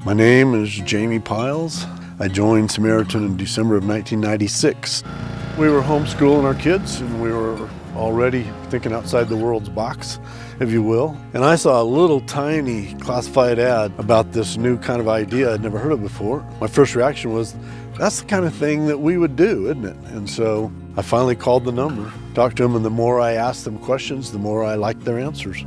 My name is Jamie Piles. I joined Samaritan in December of 1996. We were homeschooling our kids, and we were already thinking outside the world's box, if you will. And I saw a little tiny classified ad about this new kind of idea I'd never heard of before. My first reaction was, that's the kind of thing that we would do, isn't it? And so I finally called the number, talked to them, and the more I asked them questions, the more I liked their answers.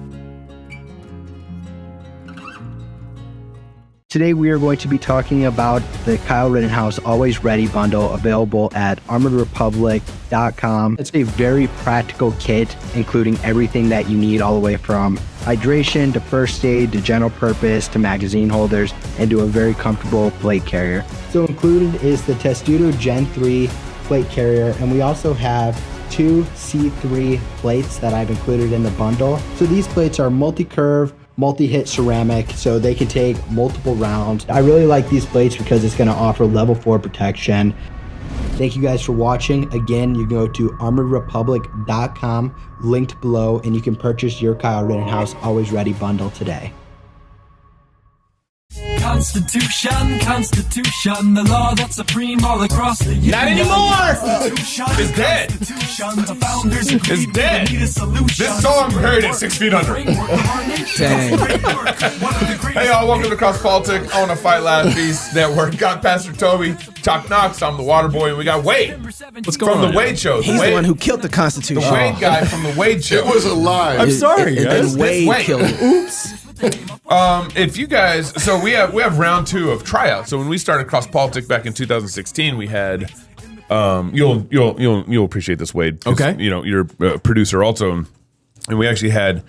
Today we are going to be talking about the Kyle Rittenhouse Always Ready bundle available at armoredrepublic.com. It's a very practical kit, including everything that you need all the way from hydration to first aid to general purpose to magazine holders and to a very comfortable plate carrier. So included is the Testudo Gen 3 plate carrier, and we also have 2 C3 plates that I've included in the bundle. So these plates are multi-curve, multi-hit ceramic, so they can take multiple rounds. I really like these plates because it's going to offer level 4 protection. Thank you guys for watching. Again, you can go to armoredrepublic.com, linked below, and you can purchase your Kyle Rittenhouse Always Ready bundle today. Constitution, Constitution, the law that's supreme all across the union. Not anymore! It's dead. It's dead. This song heard at 6 feet under. Dang. Hey y'all, welcome to CrossPolitic on the Fight Laugh Beast Network. Got Pastor Toby, Chuck Knox, I'm the water boy, and we got Wade. What's going on? From the Wade Show. He's the one who killed the Constitution. The Wade guy from the Wade Show. It was a lie. I'm sorry, And guys. then Wade killed it. Oops. If you guys, so we have round 2 of tryouts. So when we started CrossPolitic back in 2016, we had, you'll appreciate this, Wade. 'Cause, Okay. you know, you're a producer also, and we actually had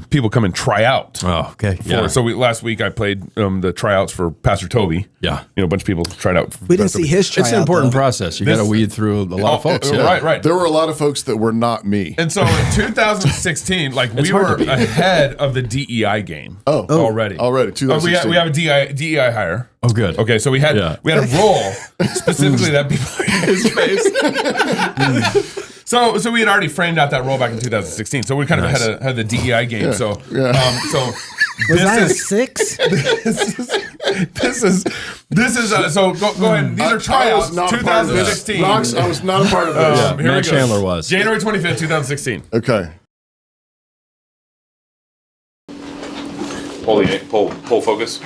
people come and try out. Oh, okay. Yeah. So last week I played the tryouts for Pastor Toby. Yeah. You know, a bunch of people tried out. We didn't see his tryout. It's an important though. process. You got to weed through a lot of folks. Yeah. Right. There were a lot of folks that were not me. And so in 2016, like we hard were to beat. ahead of the DEI game. Already, 2016. We have a DEI hire. Oh, good. Okay, so we had a role specifically that people his face. So we had already framed out that role back in 2016. So we kind of had the DEI game. Yeah. So Yeah. Was I a 6? This is so go ahead. These are tryouts. 2016. Knox, I was not a part of this. Here Matt we go. Chandler was. January 25th, 2016. Okay. Pull focus.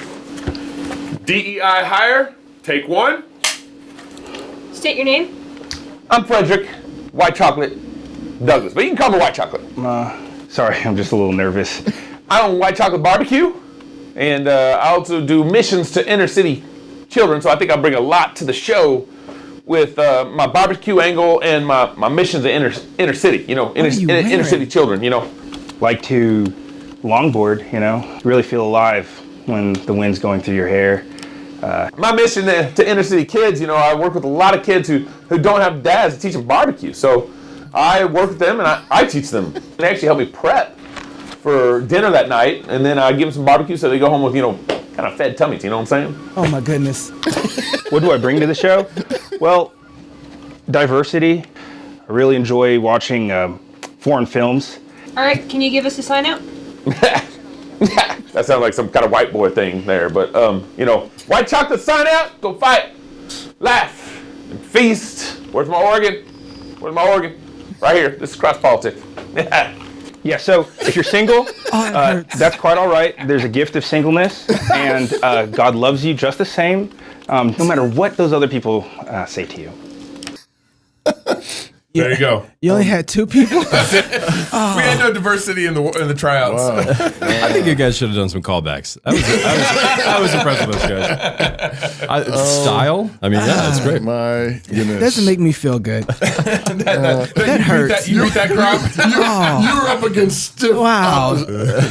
DEI hire. Take 1. State your name. I'm Frederick, White Chocolate Douglas, but you can call me White Chocolate. Sorry, I'm just a little nervous. I own White Chocolate Barbecue, and I also do missions to inner city children, so I think I bring a lot to the show with my barbecue angle and my missions to inner city, you know, inner city children, you know. Like to longboard, you know, really feel alive when the wind's going through your hair. My mission to inner city kids, you know, I work with a lot of kids who don't have dads to teach them barbecue. So I work with them and I teach them. They actually help me prep for dinner that night, and then I give them some barbecue so they go home with, you know, kind of fed tummies, you know what I'm saying? Oh, my goodness. What do I bring to the show? Well, diversity. I really enjoy watching foreign films. All right, can you give us a sign out? That sounds like some kind of white boy thing there, but you know, White Chocolate sign out, go fight, laugh, and feast. Where's my organ? Where's my organ? Right here. This is CrossPolitic. Yeah, so if you're single, that's quite all right. There's a gift of singleness, and God loves you just the same, no matter what those other people say to you. There you go. You only had 2 people? That's it. We had no diversity in the tryouts. Wow. I think you guys should have done some callbacks. I was impressed with those guys. Style? I mean, yeah, that's great. My goodness. Doesn't make me feel good. that hurts. You beat that crowd? You were up against stiff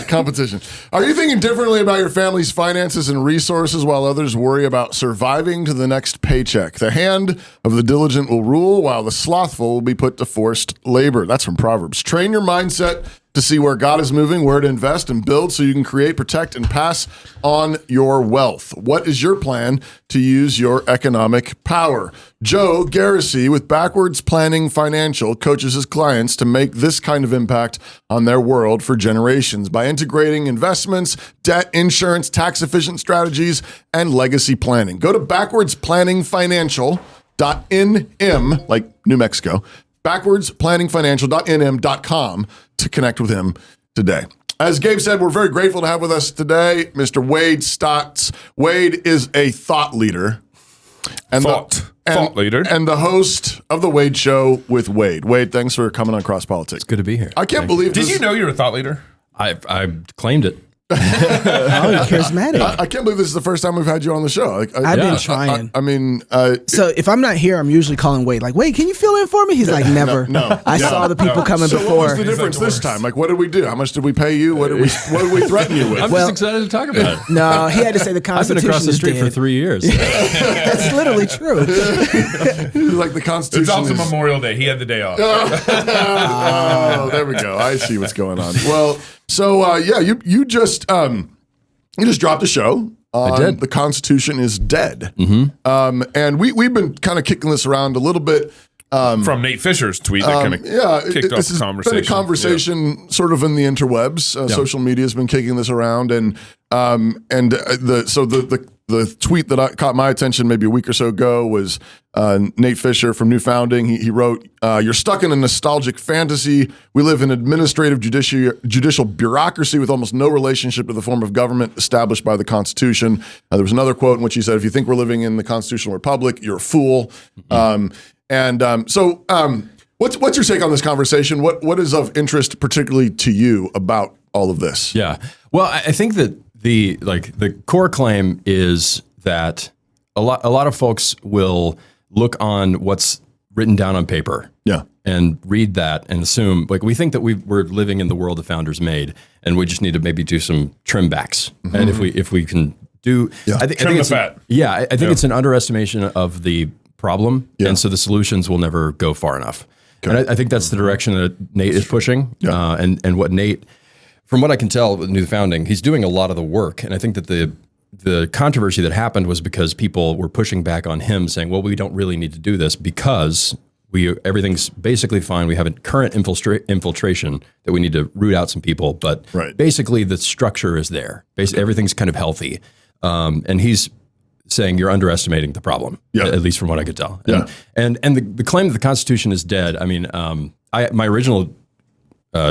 competition. Are you thinking differently about your family's finances and resources while others worry about surviving to the next paycheck? The hand of the diligent will rule while the slothful will be put to forced labor. That's from Proverbs. Train your mindset to see where God is moving, where to invest and build so you can create, protect, and pass on your wealth. What is your plan to use your economic power? Joe Garrissey with Backwards Planning Financial coaches his clients to make this kind of impact on their world for generations by integrating investments, debt, insurance, tax-efficient strategies, and legacy planning. Go to backwardsplanningfinancial.nm, like New Mexico, backwardsplanningfinancial.nm.com to connect with him today. As Gabe said, we're very grateful to have with us today Mr. Wade Stotts. Wade is a thought leader. And Thought leader. And the host of The Wade Show with Wade. Wade, thanks for coming on CrossPolitic. It's good to be here. I can't believe Did this. you know you're a thought leader? I claimed it. Charismatic. I can't believe this is the first time we've had you on the show. I've been trying. I mean, so if I'm not here, I'm usually calling Wade. Like, Wade, can you fill in for me? He's like, never. No. I saw the people coming so before. what was the difference this time? Like, what did we do? How much did we pay you? What did we threaten you with? I'm just excited to talk about it. No, he had to say the I've been Constitution across the is street dead. for 3 years. That's literally true. Like the Constitution. It's also is- Memorial Day. He had the day off. Oh, there we go. I see what's going on. Well, so you just dropped a show. I did. The Constitution is dead. Mm-hmm. And we've been kind of kicking this around a little bit. From Nate Fisher's tweet that kind of kicked off this the has conversation. been a conversation sort of in the interwebs. Social media has been kicking this around, and the tweet that caught my attention maybe a week or so ago was Nate Fisher from New Founding. He wrote, "You're stuck in a nostalgic fantasy. We live in administrative judicial bureaucracy with almost no relationship to the form of government established by the Constitution." There was another quote in which he said, "If you think we're living in the constitutional republic, you're a fool." What's your take on this conversation? What is of interest particularly to you about all of this? Yeah. Well, I think that the core claim is that a lot of folks will look on what's written down on paper. Yeah. And read that and assume, like, we think that we're living in the world the founders made, and we just need to maybe do some trim backs. Mm-hmm. And if we can do, I think Trim the it's fat. I think it's an underestimation of the problem, and so the solutions will never go far enough. Okay. And I think that's the direction that Nate is pushing. And what Nate, from what I can tell with New Founding, he's doing a lot of the work. And I think that the controversy that happened was because people were pushing back on him, saying, well, we don't really need to do this because everything's basically fine. We have a current infiltration that we need to root out some people, but basically the structure is there. Basically, everything's kind of healthy. And he's saying you're underestimating the problem, at least from what I could tell. And the claim that the Constitution is dead, I mean, my original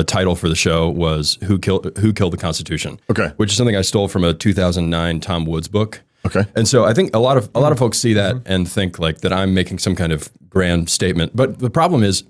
title for the show was Who Killed the Constitution? Okay. Which is something I stole from a 2009 Tom Woods book. Okay. And so I think a lot of folks see that and think like that I'm making some kind of grand statement. But the problem is,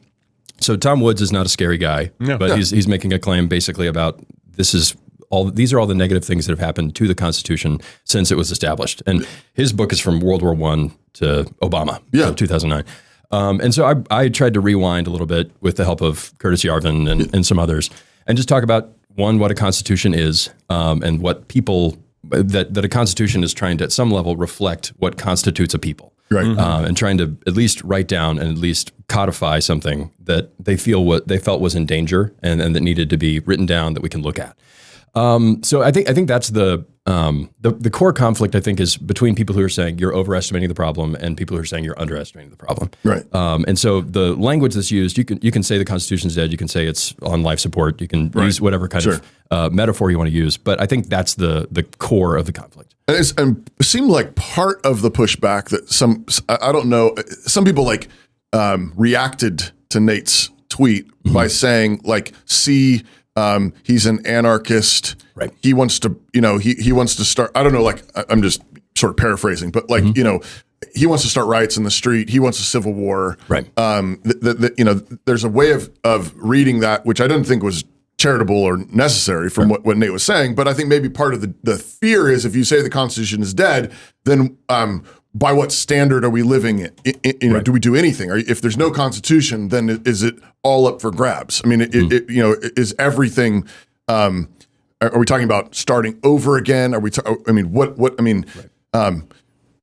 so Tom Woods is not a scary guy, but he's making a claim basically about these are all the negative things that have happened to the Constitution since it was established. And his book is from World War I to Obama, 2009. And so I tried to rewind a little bit with the help of Curtis Yarvin and some others, and just talk about, one, what a constitution is, and what people, that a constitution is trying to, at some level, reflect what constitutes a people. Right. And trying to at least write down and at least codify something that they felt was in danger and that needed to be written down that we can look at. So I think that's the core conflict, I think, is between people who are saying you're overestimating the problem and people who are saying you're underestimating the problem. Right. And so the language that's used, you can say the Constitution's dead, you can say it's on life support, you can use whatever kind of metaphor you want to use, but I think that's the core of the conflict. And it seemed like part of the pushback that some people reacted to Nate's tweet by saying he's an anarchist. Right. He wants to, he wants to start, I don't know, I'm just sort of paraphrasing, but he wants to start riots in the street. He wants a civil war. Right. There's a way of reading that, which I didn't think was charitable or necessary from what Nate was saying. But I think maybe part of the fear is if you say the Constitution is dead, then by what standard are we living in? Do we do anything? If there's no Constitution, then is it all up for grabs? I mean, is everything? Are we talking about starting over again? Are we?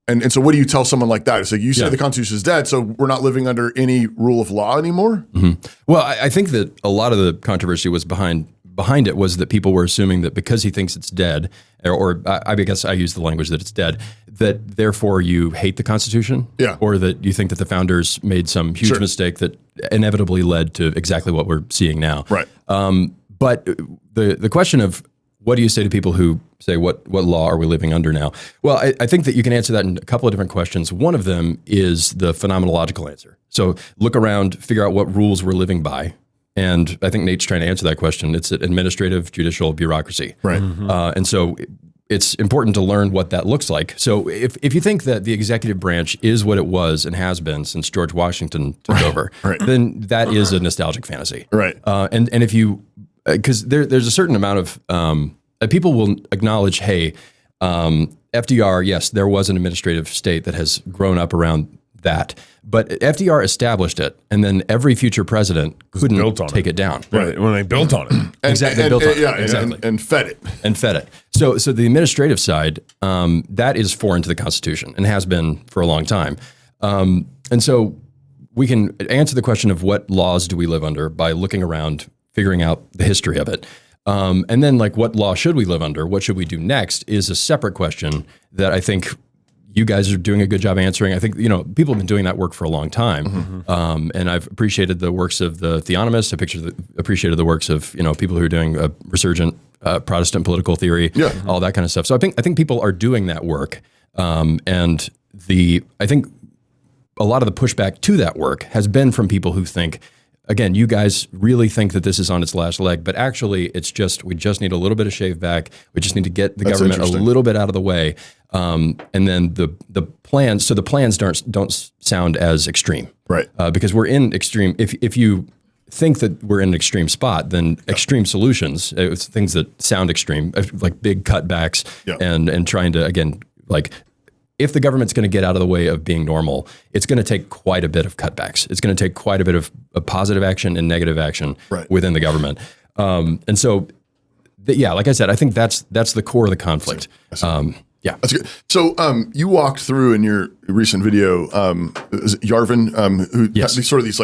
And so what do you tell someone like that? It's like, you say the Constitution is dead, so we're not living under any rule of law anymore? Mm-hmm. Well, I think that a lot of the controversy was behind behind it was that people were assuming that because he thinks it's dead, or I guess I use the language that it's dead, that therefore you hate the Constitution, or that you think that the founders made some huge mistake that inevitably led to exactly what we're seeing now. Right. But the question of what do you say to people who say, what law are we living under now? Well, I think that you can answer that in a couple of different questions. One of them is the phenomenological answer. So look around, figure out what rules we're living by. And I think Nate's trying to answer that question. It's administrative, judicial, bureaucracy. Right. And so it's important to learn what that looks like. So if you think that the executive branch is what it was and has been since George Washington took over, then that is a nostalgic fantasy. Right. And if you, because there's a certain amount of, people will acknowledge, hey, FDR, yes, there was an administrative state that has grown up around that. But FDR established it, and then every future president couldn't take it down. Right, when they built on it. Exactly, and fed it. And fed it. So the administrative side, that is foreign to the Constitution and has been for a long time. And so we can answer the question of what laws do we live under by looking around, figuring out the history of it. And then what law should we live under? What should we do next is a separate question that I think you guys are doing a good job answering. I think, people have been doing that work for a long time. And I've appreciated the works of the theonomists. I appreciated the works of, people who are doing a resurgent Protestant political theory, all that kind of stuff. So I think people are doing that work. And I think a lot of the pushback to that work has been from people who think, again, you guys really think that this is on its last leg, but actually we just need a little bit of shave back. We just need to get the government a little bit out of the way. And then the plans don't sound as extreme. Right. Because we're in extreme, if you think that we're in an extreme spot, then extreme solutions, things that sound extreme, like big cutbacks and trying to, again, if the government's going to get out of the way of being normal, it's going to take quite a bit of cutbacks. It's going to take quite a bit of positive action and negative action within the government. And so, like I said, I think that's the core of the conflict. Yeah, that's good. So you walked through in your recent video, Yarvin, who had these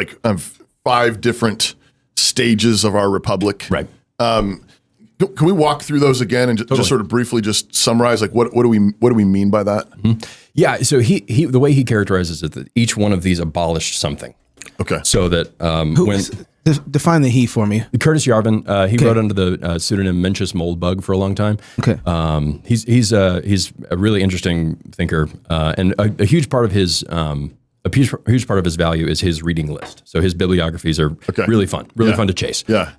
5 different stages of our republic. Right. Can we walk through those again and just sort of briefly just summarize what do we mean by that? Mm-hmm. Yeah. So he the way he characterizes it, that each one of these abolished something. Okay. So that define the he for me. Curtis Yarvin, he wrote under the pseudonym Mencius Moldbug for a long time. Okay. He's a really interesting thinker, and a huge part of his huge part of his value is his reading list. So his bibliographies are really fun to chase. Yeah.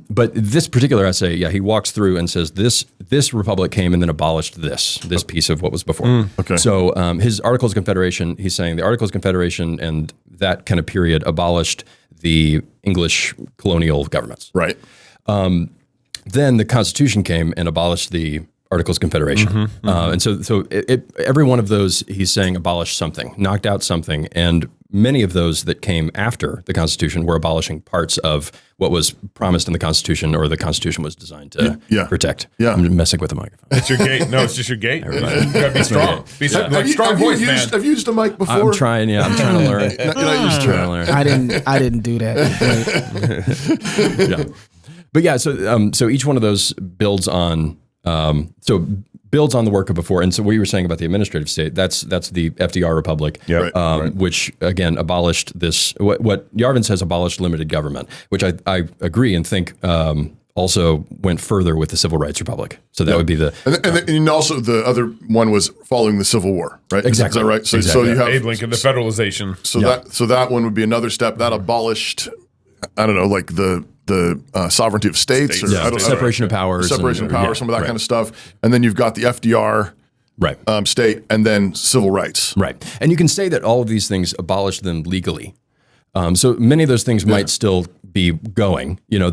But this particular essay, he walks through and says this republic came and then abolished this piece of what was before. Okay. So his Articles of Confederation, he's saying the Articles of Confederation and that kind of period abolished the English colonial governments. Right. Then the Constitution came and abolished the Articles of Confederation. And so every one of those, he's saying, abolished something, knocked out something. And many of those that came after the Constitution were abolishing parts of what was promised in the Constitution or the Constitution was designed to protect. Yeah. I'm messing with the microphone. It's your gate. No, it's just your gate. You gotta be strong. Be strong voice, man. Have you used a mic before? I'm trying to learn. I didn't do that. But so each one of those builds on the work of before. And so what you were saying about the administrative state, that's the FDR Republic, which again abolished this, what Yarvin says, abolished limited government, which I agree and think also went further with the Civil Rights Republic. So that would be and also the other one was following the Civil War, right? Exactly. Is that right? So you have Abe Lincoln, the federalization. So that one would be another step that abolished, I don't know, the sovereignty of states, separation of powers, some of that kind of stuff. And then you've got the FDR state, and then civil rights. Right. And you can say that all of these things abolished them legally. So many of those things might still be going. Even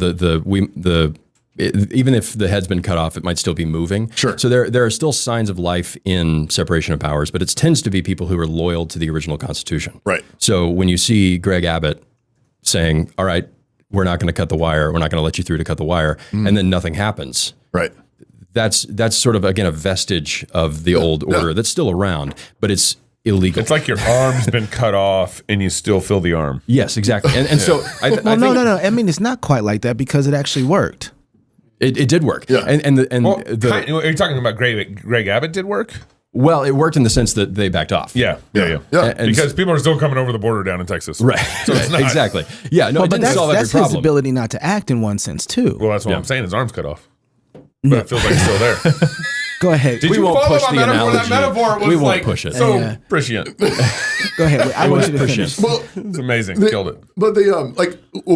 if the head's been cut off, it might still be moving. Sure. So there are still signs of life in separation of powers, but it tends to be people who are loyal to the original Constitution. Right. So when you see Greg Abbott saying, all right, we're not going to cut the wire, we're not going to let you through to cut the wire, and then nothing happens. Right. That's sort of, again, a vestige of the old order that's still around, but it's illegal. It's like your arm's been cut off and you still feel the arm. Yes, exactly. And so I think, no. I mean, it's not quite like that because it actually worked. It did work. Yeah. Are you talking about Greg Abbott did work? Well, it worked in the sense that they backed off. Yeah. Because people are still coming over the border down in Texas. Right. So it's not. Exactly. Yeah. No, it didn't solve every that's problem. his ability not to act in one sense too. Well, that's what I'm saying. His arm's cut off. But it feels like it's still there. Go ahead. Did We you won't follow push my the metaphor? analogy. That metaphor was We won't like push it. so prescient. Go ahead. I want you to finish. Well, It's amazing. Killed it. but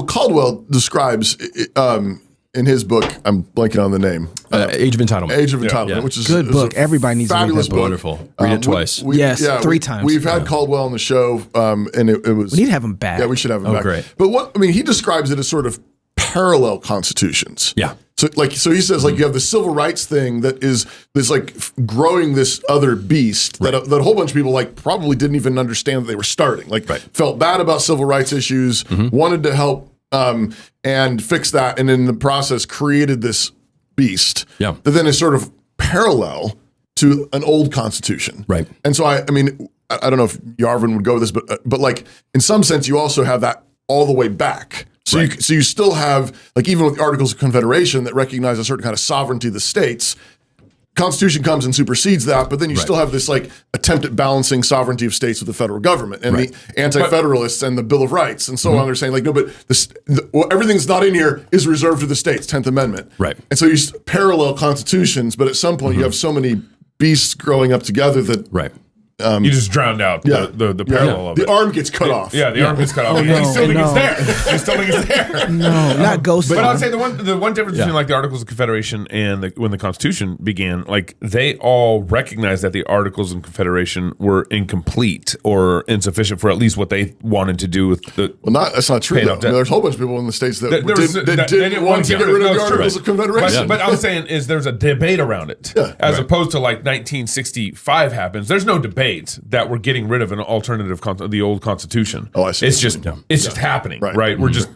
Caldwell describes in his book, I'm blanking on the name, Age of Entitlement. Age of Entitlement, which is Good is book. a Everybody needs to read fabulous that book. book. Wonderful. Read it twice. Yes, 3 times. We've had Caldwell on the show, and it was. We need to have him back. Yeah, we should have him back. great. But he describes it as sort of parallel constitutions. Yeah. So he says you have the civil rights thing that is growing this other beast that a whole bunch of people probably didn't even understand that they were starting. Felt bad about civil rights issues, wanted to help and fix that, and in the process created this beast that then is sort of parallel to an old constitution. Right. And so I don't know if Yarvin would go with this, but in some sense you also have that all the way back. So you still have even with the Articles of Confederation that recognize a certain kind of sovereignty of the states. Constitution comes and supersedes that, but then you still have this attempt at balancing sovereignty of states with the federal government and the anti-federalists and the Bill of Rights and so on. They're saying no, but everything's not in here is reserved to the states, 10th Amendment. Right. And so you parallel constitutions, but at some point you have so many beasts growing up together that you just drowned out the parallel of it. The arm gets cut off. Yeah, the arm gets cut off. You still think it's there. You still think it's there. No, not ghost. But I'd say the one difference between the Articles of Confederation and when the Constitution began, they all recognized that the Articles of Confederation were incomplete or insufficient for at least what they wanted to do with the. Well, that's not true. Though. There's a whole bunch of people in the states that didn't want to get rid of the Articles of Confederation. But I'm saying there's a debate around it, as opposed to 1965 happens. There's no debate that we're getting rid of an alternative, the old Constitution. Oh, I see. It's just happening, right? We're just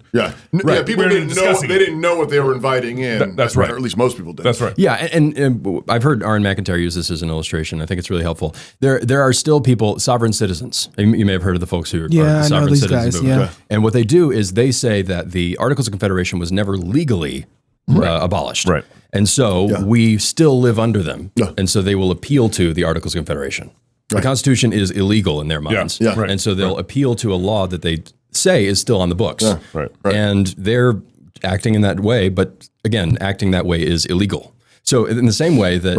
People didn't know they didn't know what they were inviting in. That's right, or at least most people did. That's right. Yeah, and I've heard Aaron McIntyre use this as an illustration. I think it's really helpful. There are still people, sovereign citizens. You may have heard of the folks who are the sovereign I know these citizens guys. movement. And what they do is they say that the Articles of Confederation was never legally abolished. Right. And so we still live under them. Yeah. And so they will appeal to the Articles of Confederation. The Constitution is illegal in their minds. Yeah. And so they'll appeal to a law that they say is still on the books. Yeah. Right. And they're acting in that way, but again, acting that way is illegal. So in the same way that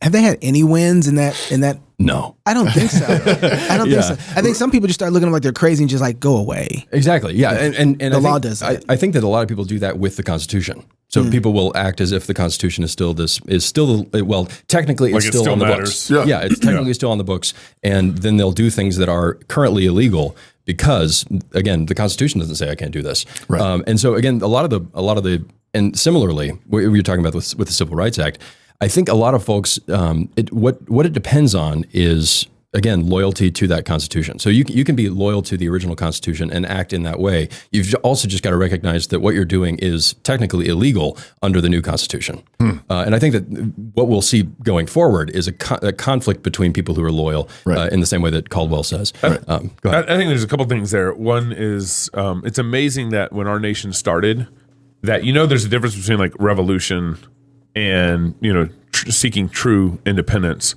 have they had any wins in that? No, I don't think so. I don't think so. I think some people just start looking at them like they're crazy and just go away. Exactly. Yeah. And the law does that. I think that a lot of people do that with the Constitution. So people will act as if the Constitution is still technically it's still on the books. Yeah, it's technically still on the books, and then they'll do things that are currently illegal because, again, the Constitution doesn't say I can't do this. Right. And so again, a lot of the and similarly, what you're talking about with the Civil Rights Act, I think a lot of folks, what it depends on is, again, loyalty to that Constitution. So you can be loyal to the original Constitution and act in that way. You've also just got to recognize that what you're doing is technically illegal under the new Constitution. And I think that what we'll see going forward is a conflict between people who are loyal in the same way that Caldwell says. Go ahead. I think there's a couple things there. One is it's amazing that when our nation started, that there's a difference between revolution and seeking true independence.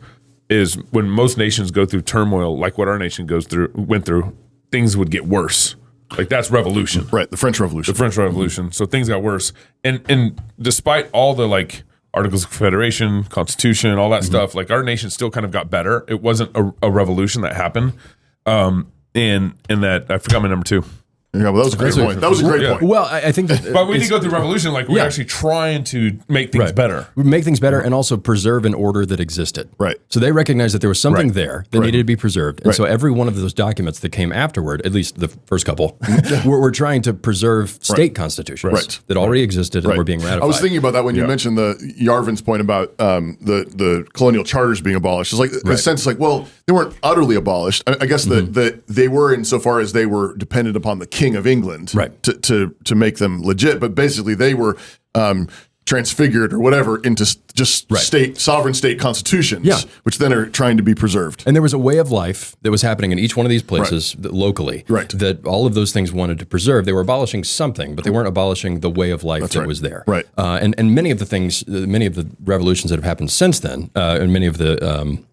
Is when most nations go through turmoil, like what our nation went through, things would get worse. That's revolution. Right, the French Revolution. So things got worse. And despite all the Articles of Confederation, Constitution, all that stuff, our nation still kind of got better. It wasn't a revolution that happened. And that, I forgot my number 2. Yeah, well, that was a great point. That was a great point. Well, I think that... But we did go through revolution, we're actually trying to make things better. We make things better and also preserve an order that existed. Right. So they recognized that there was something there that needed to be preserved. And so every one of those documents that came afterward, at least the first couple, were trying to preserve state constitutions that already existed and were being ratified. I was thinking about that when you mentioned Yarvin's point about the colonial charters being abolished. It's in a sense, well, they weren't utterly abolished. I guess that they were insofar as they were dependent upon the King of England to make them legit, but basically they were transfigured or whatever into just sovereign state constitutions, which then are trying to be preserved. And there was a way of life that was happening in each one of these places locally that all of those things wanted to preserve. They were abolishing something, but they weren't abolishing the way of life that was there. Right. And many of the things, many of the revolutions that have happened since then, and many of the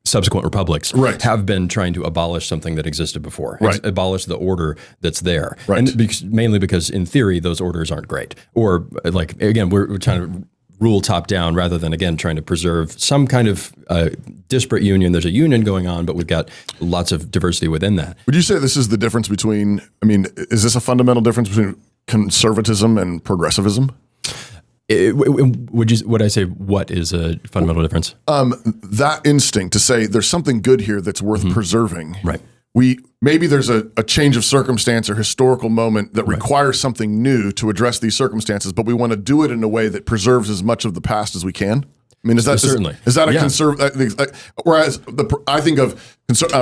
subsequent republics have been trying to abolish something that existed before, abolish the order that's there. And mainly because in theory, those orders aren't great. Or like, again, we're trying to rule top down rather than, again, trying to preserve some kind of disparate union. There's a union going on, but we've got lots of diversity within that. Would you say this is the difference between, I mean, is this a fundamental difference between conservatism and progressivism? Would I say what is a fundamental difference? That instinct to say there's something good here that's worth preserving. Right. Maybe there's a change of circumstance or historical moment that requires something new to address these circumstances, but we want to do it in a way that preserves as much of the past as we can. I mean, is that certainly is that a conservative? Whereas I think of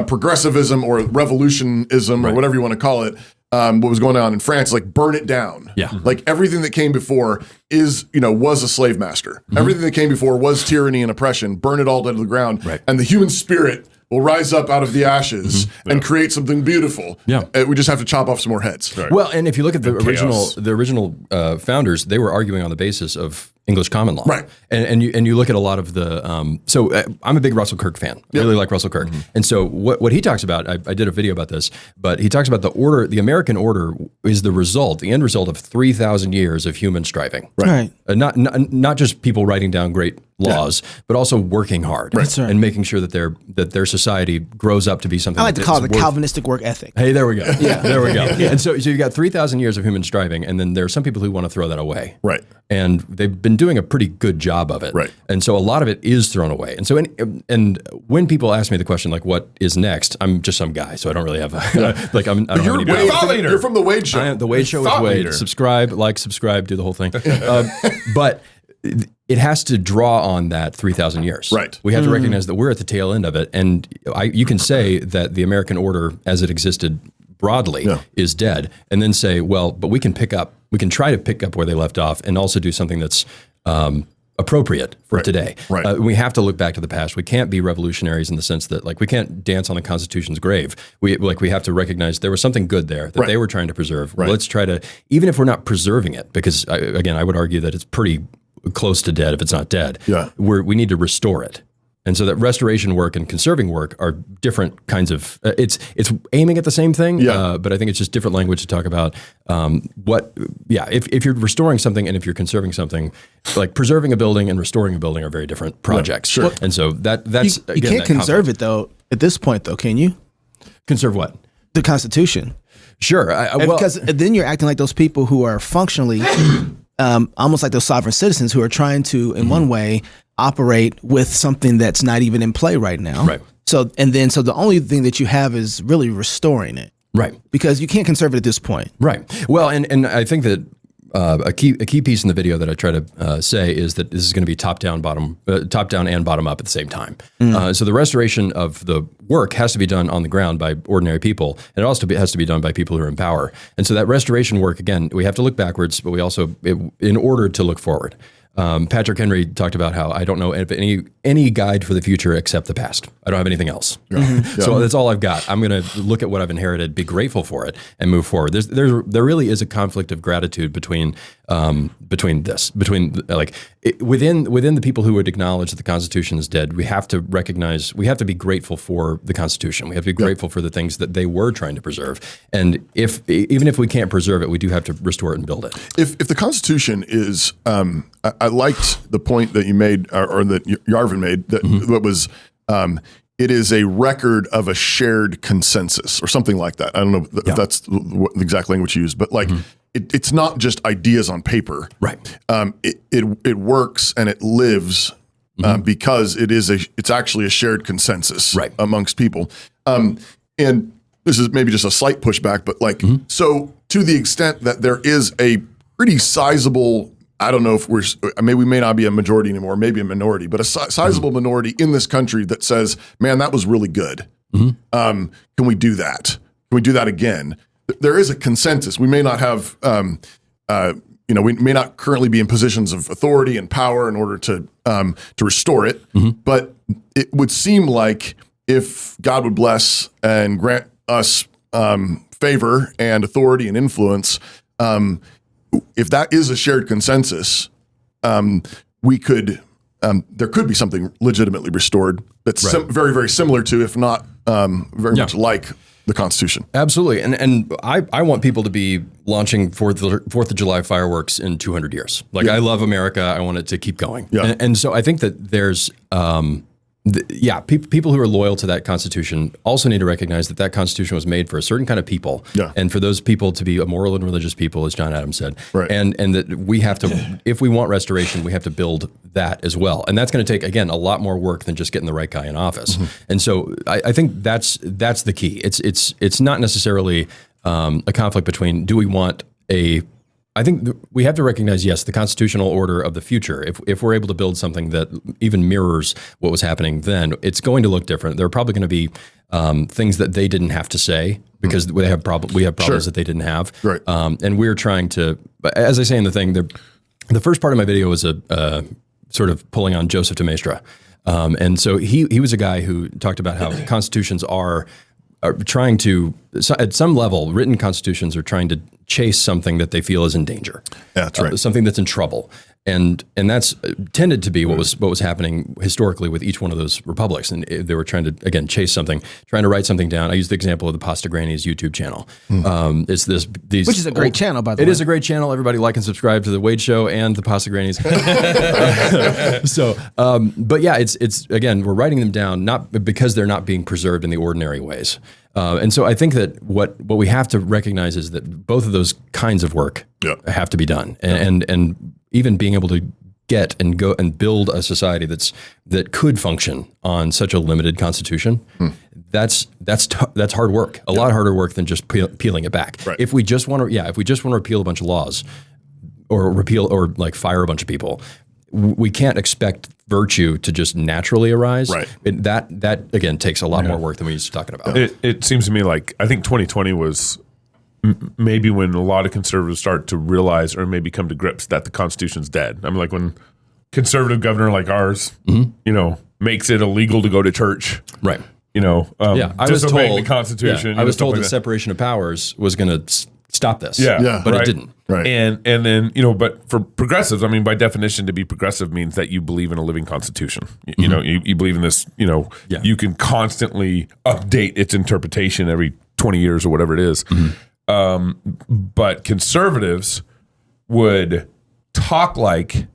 progressivism or revolutionism or whatever you want to call it. What was going on in France, like burn it down. Yeah. Like everything that came before was a slave master. Everything that came before was tyranny and oppression. Burn it all down to the ground. Right. And the human spirit will rise up out of the ashes and create something beautiful. Yeah. We just have to chop off some more heads. Right. Well, and if you look at the original founders, they were arguing on the basis of English common law. Right. And you look at a lot of the, I'm a big Russell Kirk fan. I really like Russell Kirk. And so what he talks about, I did a video about this, but he talks about the American order is the end result of 3,000 years of human striving. Right. Not just people writing down great laws, but also working hard and making sure that their society grows up to be something. I like to call it the Calvinistic work ethic. Hey, there we go. There we go. And so you got 3,000 years of human striving, and then there are some people who want to throw that away. Right. And they've been doing a pretty good job of it. Right. And so a lot of it is thrown away. And so and when people ask me the question like, what is next? I'm just some guy, so I don't really have You're from the Wade Show. The Wade Show is Wade. Subscribe, do the whole thing. But it has to draw on that 3,000 years. Right. We have to recognize that we're at the tail end of it. And you can say that the American order as it existed broadly is dead, and then say, well, but we can try to pick up where they left off and also do something that's appropriate for today. Right. We have to look back to the past. We can't be revolutionaries in the sense that we can't dance on the Constitution's grave. We have to recognize there was something good there that they were trying to preserve. Well, let's try to, even if we're not preserving it, because I would argue that it's pretty close to dead if it's not dead. Yeah. We need to restore it. And so that restoration work and conserving work are different kinds of, it's aiming at the same thing, but I think it's just different language to talk about if you're restoring something and if you're conserving something, like preserving a building and restoring a building are very different projects. Sure. And so that's, you can't conserve it though, at this point though, can you? Conserve what? The Constitution. Sure. Because then you're acting like those people who are functionally almost like those sovereign citizens who are trying to, in one way, operate with something that's not even in play right now. Right. So the only thing that you have is really restoring it. Right. Because you can't conserve it at this point. Right. Well, and I think that a key piece in the video that I try to say is that this is going to be top down and bottom up at the same time. So the restoration of the work has to be done on the ground by ordinary people, and it also has to be done by people who are in power. And so that restoration work, again, we have to look backwards, but we also, in order to look forward. Patrick Henry talked about how I don't know any guide for the future except the past. I don't have anything else. So that's all I've got. I'm going to look at what I've inherited, be grateful for it, and move forward. There really is a conflict of gratitude between within the people who would acknowledge that the Constitution is dead. We have to recognize, we have to be grateful for the Constitution. We have to be grateful for the things that they were trying to preserve. And even if we can't preserve it, we do have to restore it and build it. If the Constitution is, I liked the point that you made, or that Yarvin made, that was, it is a record of a shared consensus or something like that. I don't know if that's the exact language you use, but it's not just ideas on paper. Right. It works and it lives because it's actually a shared consensus amongst people. And this is maybe just a slight pushback, but so to the extent that there is a pretty sizable, I don't know if we may not be a majority anymore, maybe a minority, but a sizable minority in this country that says, man, that was really good. Can we do that? Can we do that again? There is a consensus. We may not have we may not currently be in positions of authority and power in order to restore it, but it would seem like if God would bless and grant us favor and authority and influence, if that is a shared consensus, we could there could be something legitimately restored that's very, very similar to, if not very much like, the Constitution. Absolutely. And I want people to be launching 4th of July fireworks in 200 years. Like, I love America. I want it to keep going. Yeah. And so I think that there's, people who are loyal to that Constitution also need to recognize that that Constitution was made for a certain kind of people. Yeah. And for those people to be a moral and religious people, as John Adams said. Right. And that we have to, if we want restoration, we have to build that as well. And that's going to take, again, a lot more work than just getting the right guy in office. And so I think that's the key. It's not necessarily a conflict between, do we want I think we have to recognize, yes, the constitutional order of the future. If we're able to build something that even mirrors what was happening then, it's going to look different. There are probably going to be things that they didn't have to say because we have problems that they didn't have. Right. And we're trying to, as I say in the thing, the first part of my video was a sort of pulling on Joseph de Maistre. And so he was a guy who talked about how constitutions are trying to, at some level, written constitutions are trying to chase something that they feel is in danger. Yeah, that's right. Something that's in trouble. And that's tended to be what was happening historically with each one of those republics. And they were trying to, again, chase something, trying to write something down. I use the example of the Pasta Granny's YouTube channel. It's which is a great channel, by the way. It is a great channel. Everybody like and subscribe to the Wade Show and the Pasta Granny's. But yeah, it's again, we're writing them down not because they're not being preserved in the ordinary ways. And so I think that what we have to recognize is that both of those kinds of work have to be done, and even being able to get and go and build a society that could function on such a limited constitution, that's hard work. A lot harder work than just peeling it back. Right. If we just want to repeal a bunch of laws, or like fire a bunch of people, we can't expect virtue to just naturally arise. Right. That again takes a lot more work than we used to talking about. It seems to me like I think 2020 was maybe when a lot of conservatives start to realize or maybe come to grips that the Constitution's dead. I mean, like when conservative governor like ours, makes it illegal to go to church. Right. I was told the Constitution. I was told that separation of powers was going to stop this. But it didn't. Right. And then, but for progressives, I mean, by definition, to be progressive means that you believe in a living constitution. You believe in this, you can constantly update its interpretation every 20 years or whatever it is. But conservatives would talk like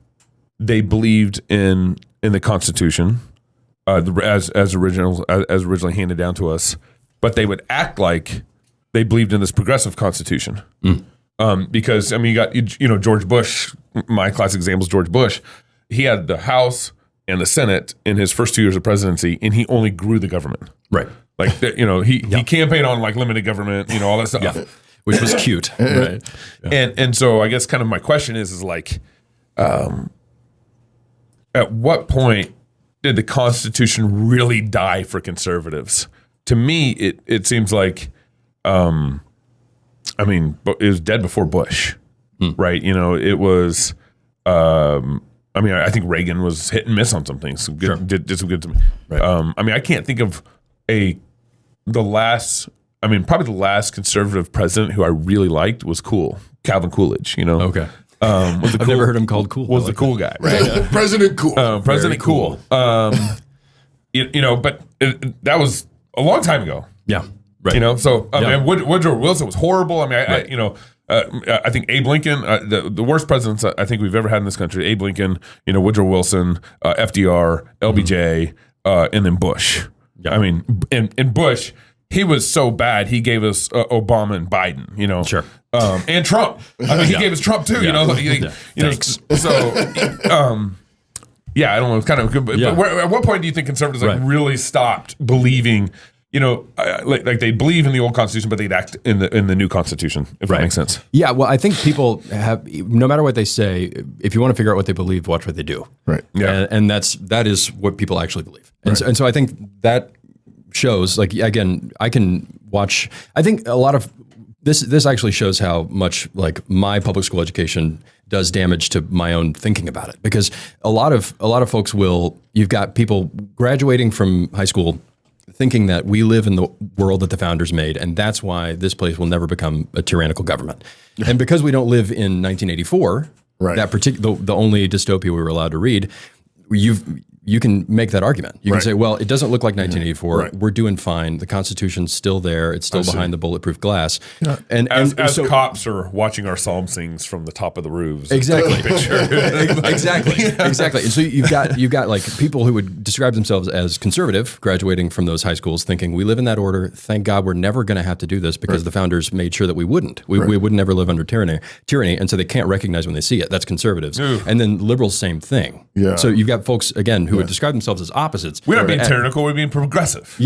they believed in the Constitution as originally handed down to us, but they would act like they believed in this progressive Constitution. Because I mean, you got George Bush. My classic example is George Bush. He had the House and the Senate in his first 2 years of presidency, and he only grew the government. Right. Like he campaigned on like limited government, all that stuff, which was cute. Right. And so I guess kind of my question is like, at what point did the Constitution really die for conservatives? To me, it seems like. I mean, it was dead before Bush, right? It was. I mean, I think Reagan was hit and miss on some things. Did some good to me. Right. I mean, I can't think of probably the last conservative president who I really liked was Calvin Coolidge. Okay. I've never heard him called cool. Was the cool guy, right? President Cool. President Cool. But that was a long time ago. Yeah. Right. So I mean, Woodrow Wilson was horrible. I mean, I think Abe Lincoln, the worst presidents I think we've ever had in this country. Abe Lincoln, Woodrow Wilson, FDR, LBJ, and then Bush. Yeah. I mean, and Bush, he was so bad. He gave us Obama and Biden. Sure. And Trump. I mean, he gave us Trump too. Thanks. So. I don't know. It's kind of good. But at what point do you think conservatives really stopped believing? Like they believe in the old Constitution, but they'd act in the new Constitution, if that makes sense. Yeah, well, I think people have, no matter what they say, if you want to figure out what they believe, watch what they do. Right. Yeah. And that is what people actually believe. And so I think that shows, like, again, I can watch, I think a lot of This actually shows how much like my public school education does damage to my own thinking about it, because a lot of folks you've got people graduating from high school thinking that we live in the world that the founders made, and that's why this place will never become a tyrannical government. And because we don't live in 1984, that the only dystopia we were allowed to read, you can make that argument. You can say, well, it doesn't look like 1984. Right. We're doing fine. The Constitution's still there. It's still behind the bulletproof glass. Yeah. And so cops are watching our psalm sings from the top of the roofs. Exactly. Exactly. And so you've got like people who would describe themselves as conservative, graduating from those high schools, thinking we live in that order. Thank God we're never going to have to do this, because the founders made sure that we wouldn't. We would never live under tyranny, and so they can't recognize when they see it. That's conservatives. Ooh. And then liberals, same thing. Yeah. So you've got folks again who would describe themselves as opposites. We're not being tyrannical, we're being progressive.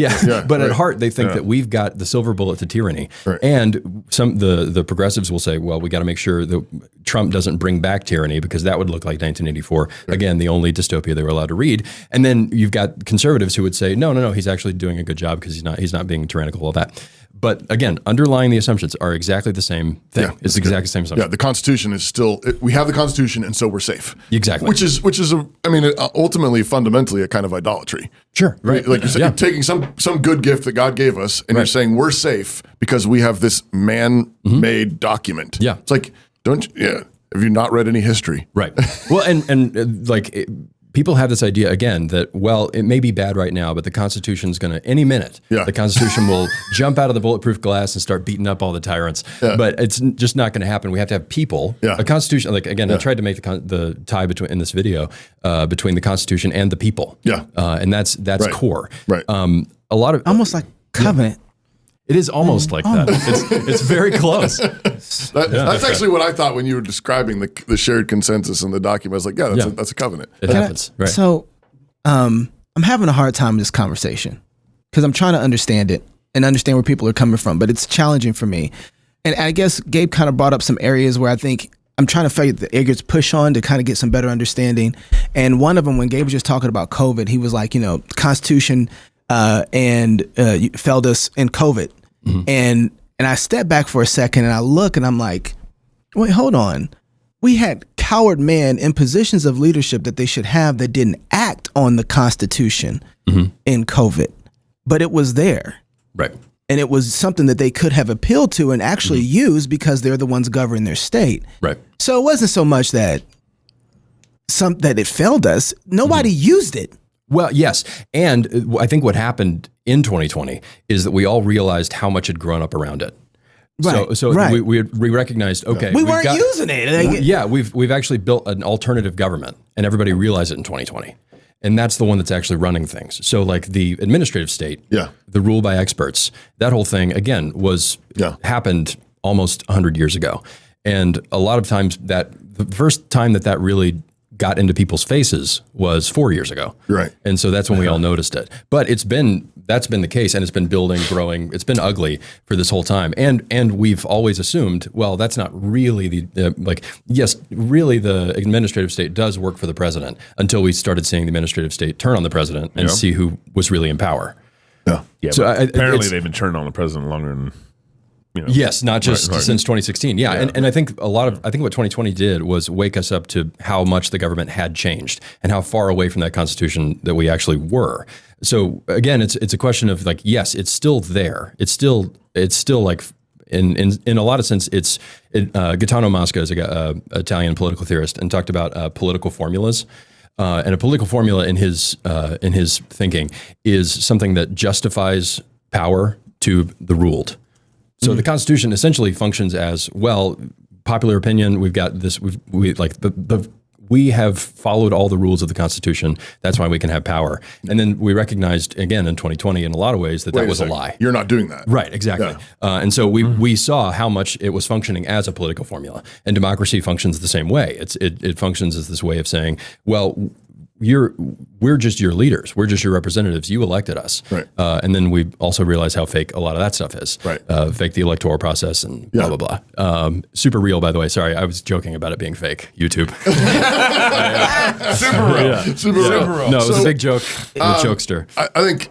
But at heart they think that we've got the silver bullet to tyranny. Right. And some the progressives will say, well, we got to make sure that Trump doesn't bring back tyranny, because that would look like 1984. Right. Again, the only dystopia they were allowed to read. And then you've got conservatives who would say, no, he's actually doing a good job because he's not being tyrannical, all that. But again, underlying the assumptions are exactly the same thing. Yeah, it's exactly the same assumption. Yeah, the Constitution is still, we have the Constitution, and so we're safe. Exactly. Which is ultimately, fundamentally, a kind of idolatry. Sure. Right. Like you're saying, you're taking some good gift that God gave us, and you're saying we're safe because we have this man-made document. Yeah. It's like, have you not read any history? Right. Well, and people have this idea again that, well, it may be bad right now, but the Constitution's going to, any minute, the Constitution will jump out of the bulletproof glass and start beating up all the tyrants. Yeah. But it's just not going to happen. We have to have people. Yeah. A Constitution, like again, I tried to make the tie between in this video between the Constitution and the people. Yeah. And that's core. Right. A lot of almost like covenant. It is almost like that. It's very close. That's actually what I thought when you were describing the shared consensus in the document. I was like, that's a covenant. It happens. Right. So I'm having a hard time in this conversation because I'm trying to understand it and understand where people are coming from, but it's challenging for me. And I guess Gabe kind of brought up some areas where I think I'm trying to figure the areas push on to kind of get some better understanding. And one of them, when Gabe was just talking about COVID, he was like, Constitution failed us in COVID. Mm-hmm. And I step back for a second and I look and I'm like, wait, hold on. We had coward men in positions of leadership that they should have that didn't act on the Constitution in COVID, but it was there. Right. And it was something that they could have appealed to and actually used because they're the ones governing their state. Right. So it wasn't so much that it failed us. Nobody used it. Well, yes. And I think what happened in 2020 is that we all realized how much had grown up around it. Right. So we recognized, okay. We weren't using it. Yeah, we've actually built an alternative government, and everybody realized it in 2020. And that's the one that's actually running things. So like the administrative state, the rule by experts, that whole thing, again, happened almost 100 years ago. And a lot of times the first time that really got into people's faces was 4 years ago. Right. And so that's when we all noticed it. But that's been the case, and it's been building, growing. It's been ugly for this whole time. And we've always assumed, well, that's not really really the administrative state does work for the president, until we started seeing the administrative state turn on the president and see who was really in power. Yeah. Yeah. So apparently they've been turning on the president longer than yes, not just since 2016. Yeah. And I think what 2020 did was wake us up to how much the government had changed and how far away from that Constitution that we actually were. So again, it's a question of like, yes, it's still there. It's still like in a lot of sense, Gaetano Mosca is a Italian political theorist and talked about political formulas. And a political formula in his thinking is something that justifies power to the ruled. So the Constitution essentially functions as, well, popular opinion. We've got this. We have followed all the rules of the Constitution. That's why we can have power. And then we recognized again in 2020, in a lot of ways, that was a lie. You're not doing that, right? Exactly. Yeah. And so we saw how much it was functioning as a political formula. And democracy functions the same way. It functions as this way of saying, well, we're just your leaders. We're just your representatives. You elected us. Right. And then we also realize how fake a lot of that stuff is. Right. Fake the electoral process and blah, blah, blah. Super real, by the way. Sorry, I was joking about it being fake. YouTube. Super real. Yeah. Super real. No, it was a big joke. The jokester. I think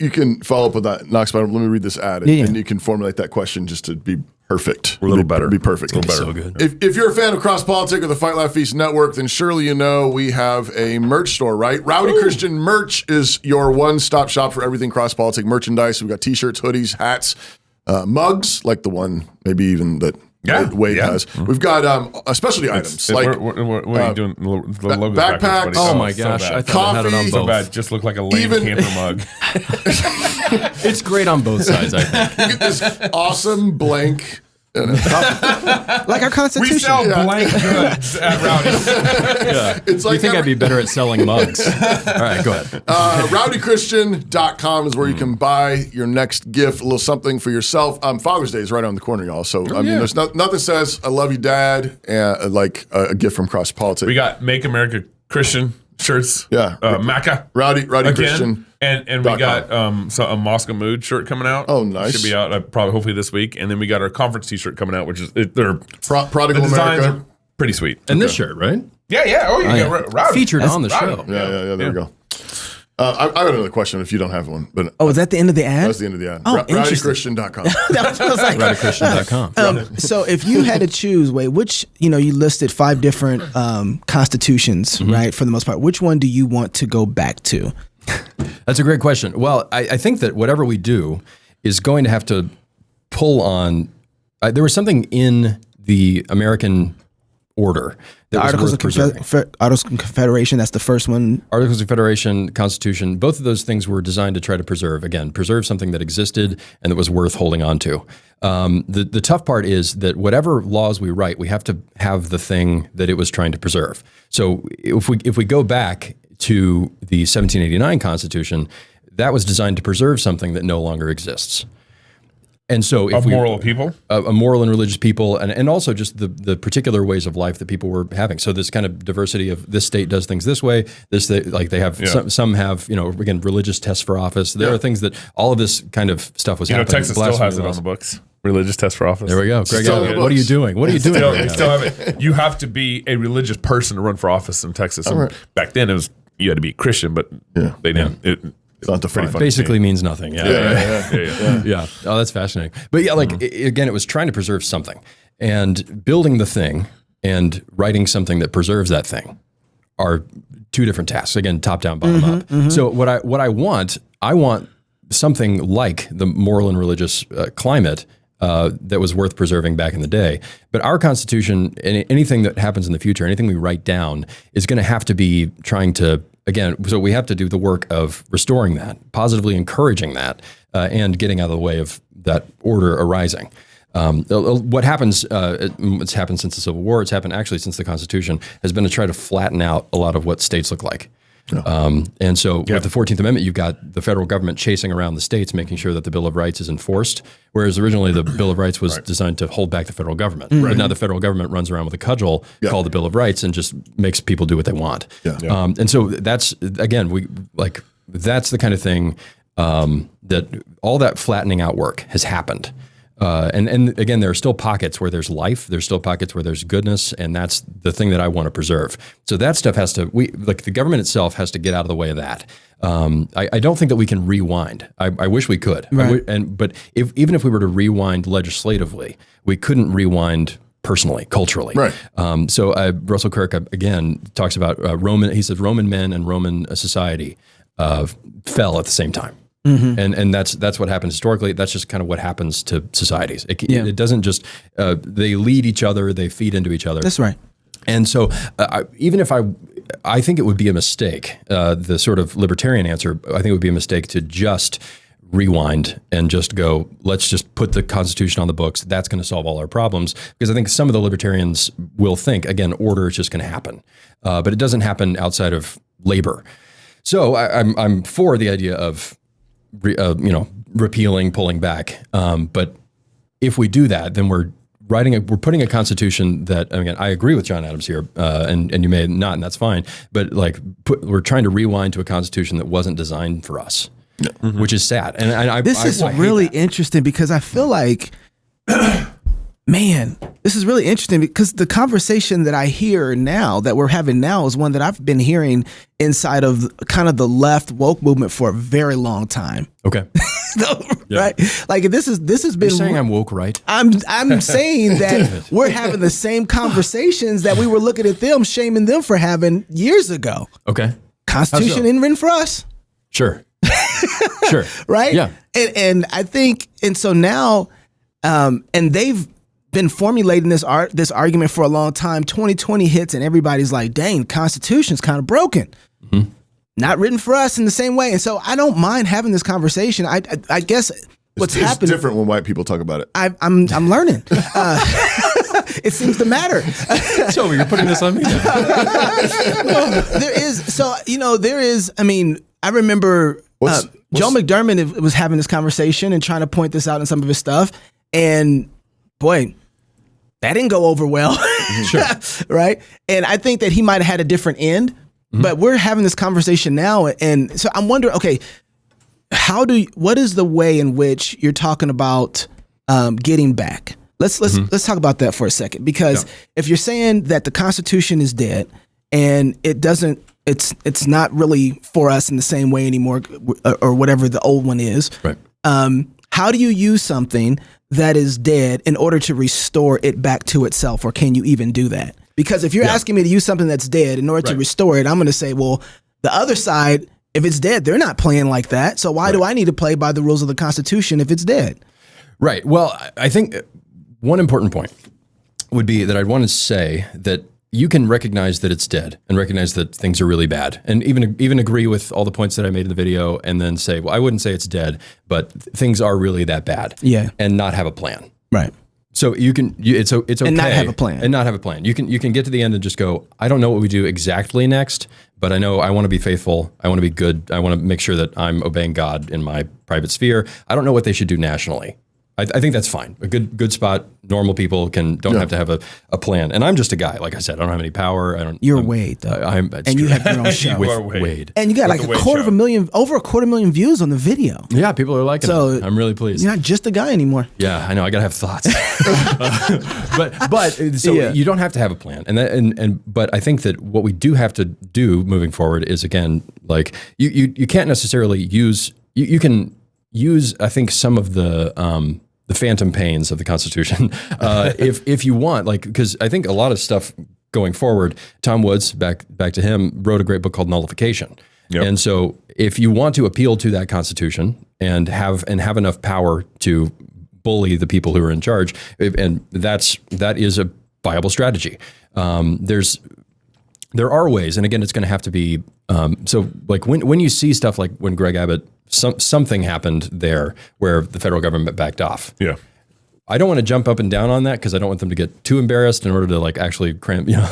you can follow up with that, Knox, but let me read this ad, and you can formulate that question just to be perfect. We're a little better. Be perfect. A little better. So good. If you're a fan of CrossPolitic or the Fight Laugh Feast Network, then surely you know we have a merch store, right? Rowdy Christian Merch is your one-stop shop for everything CrossPolitic merchandise. We've got t-shirts, hoodies, hats, mugs, like the one maybe even that Wade has. We've got specialty items like what are you doing? The logo backpacks. Oh my gosh, so I bad. thought I had it on Coffee. So both. bad. Just look like a lame camper mug. It's great on both sides, I think. You get this awesome blank. Like our Constitution. We sell blank goods at Rowdy's. It's like You think I'd be better at selling mugs? All right, go ahead. rowdychristian.com is where you can buy your next gift, a little something for yourself. Father's Day is right around the corner, y'all. So, I mean, there's nothing says I love you, Dad, like a gift from CrossPolitic. We got Make America Christian shirts. Yeah. Maca. Rowdy Again. Christian. And we got a Moscow Mood shirt coming out. Oh, nice. Should be out hopefully this week. And then we got our conference t-shirt coming out, which is they're Prodigal the designs America. are pretty sweet. And this shirt, right? Yeah. Oh, you got Rowdy. Featured on the Rowdy. show. Yeah, there we go. I got another question if you don't have one. But Oh, is that the end of the ad? that's the end of the ad. Oh, interesting. rowdychristian.com. That's what I was like. Radicalization.com. So if you had to choose, Wade, which, you listed 5 different constitutions, right, for the most part. Which one do you want to go back to? That's a great question. Well, I think that whatever we do is going to have to pull on. There was something in the American order that was Articles worth of preserving. Articles of Confederation, that's the first one. Articles of Confederation, Constitution, both of those things were designed to try to preserve something that existed and that was worth holding on to. The tough part is that whatever laws we write, we have to have the thing that it was trying to preserve. So if we go back to the 1789 Constitution, that was designed to preserve something that no longer exists. And so if moral people? A moral and religious people, and also just the particular ways of life that people were having. So this kind of diversity of this state does things this way, like they have, some have, again, religious tests for office. There are things that all of this kind of stuff was happening. Texas still has it on the books. Religious test for office. There we go. Greg, Still what are you doing? What are you doing? They still have it. You have to be a religious person to run for office in Texas. And back then, you had to be Christian, but they didn't. It's not defined. Basically means nothing. Yeah. Oh, that's fascinating. But again, it was trying to preserve something, and building the thing and writing something that preserves that thing are two different tasks. Again, top down, bottom up. So what I want something like the moral and religious climate that was worth preserving back in the day. But our Constitution, anything that happens in the future, anything we write down, is going to have to be trying to. Again, so we have to do the work of restoring that, positively encouraging that, and getting out of the way of that order arising. What happens, it's happened since the Civil War, it's happened actually since the Constitution, has been to try to flatten out a lot of what states look like. And so with the 14th Amendment, you've got the federal government chasing around the states, making sure that the Bill of Rights is enforced, whereas originally the Bill of Rights was designed to hold back the federal government. But now the federal government runs around with a cudgel called the Bill of Rights and just makes people do what they want. And so that's, again, that's the kind of thing that all that flattening out work has happened. And again, there are still pockets where there's life. There's still pockets where there's goodness, and that's the thing that I want to preserve. So that stuff has to, the government itself has to get out of the way of that. I don't think that we can rewind. I wish we could. Right. But even if we were to rewind legislatively, we couldn't rewind personally, culturally. Right. So Russell Kirk again talks about He says Roman men and Roman society fell at the same time. And that's what happened historically. That's just kind of what happens to societies. It doesn't just they lead each other, they feed into each other. That's right. And so even if I think it would be a mistake, the sort of libertarian answer, I think it would be a mistake to just rewind and just go, let's just put the Constitution on the books. That's going to solve all our problems. Because I think some of the libertarians will think, again, order is just going to happen. But it doesn't happen outside of labor. So I'm for the idea of repealing, pulling back. But if we do that, then we're putting a constitution that, again, I agree with John Adams here, and you may not, and that's fine. But we're trying to rewind to a constitution that wasn't designed for us, which is sad. And this is really interesting because I feel like, man, this is really interesting because the conversation that I hear now, that we're having now, is one that I've been hearing inside of kind of the left woke movement for a very long time. Okay. Right? Like this has been. You're saying I'm woke, right? I'm saying that we're having the same conversations that we were looking at them, shaming them for having years ago. Okay. Constitution isn't written for us. Sure. Sure. Right? Yeah. And I think, and so now, and they've been formulating this argument for a long time. 2020 hits and everybody's like, dang, Constitution's kind of broken. Mm-hmm. Not written for us in the same way. And so I don't mind having this conversation. I guess what's happening. It's different when white people talk about it. I'm learning. It seems to matter. So you're putting this on me now. There is, I mean, I remember Joe McDermott was having this conversation and trying to point this out in some of his stuff. And boy, that didn't go over well. Sure. Right. And I think that he might have had a different end, but we're having this conversation now. And so I'm wondering, okay, what is the way in which you're talking about getting back? Let's talk about that for a second, because if you're saying that the Constitution is dead and it's not really for us in the same way anymore, or whatever the old one is, right? How do you use something that is dead in order to restore it back to itself, or can you even do that? Because if you're asking me to use something that's dead in order to restore it, I'm going to say, well, the other side, if it's dead, they're not playing like that. So why do I need to play by the rules of the Constitution if it's dead? Right. Well, I think one important point would be that I'd want to say that you can recognize that it's dead and recognize that things are really bad, and even agree with all the points that I made in the video, and then say, well, I wouldn't say it's dead, but things are really that bad. Yeah. And not have a plan. Right. So it's okay. And not have a plan. And not have a plan. You can get to the end and just go, I don't know what we do exactly next, but I know I want to be faithful. I want to be good. I want to make sure that I'm obeying God in my private sphere. I don't know what they should do nationally. I think that's fine. A good spot. Normal people don't have to have a plan. And I'm just a guy. Like I said, I don't have any power. You're Wade, though. And you have your own show. With Wade. And you got like over 250,000 views on the video. Yeah, people are liking it. I'm really pleased. You're not just a guy anymore. Yeah, I know. I gotta have thoughts. but you don't have to have a plan. But I think that what we do have to do moving forward is, again, like you can't necessarily use you can use, I think, some of the phantom pains of the Constitution, if you want, like, because I think a lot of stuff going forward, Tom Woods, back to him, wrote a great book called Nullification. Yep. And so if you want to appeal to that Constitution and have enough power to bully the people who are in charge, and that is a viable strategy. There are ways, and again, it's going to have to be, so like when you see stuff like when Greg Abbott, something happened there where the federal government backed off. Yeah. I don't want to jump up and down on that because I don't want them to get too embarrassed in order to like actually clamp down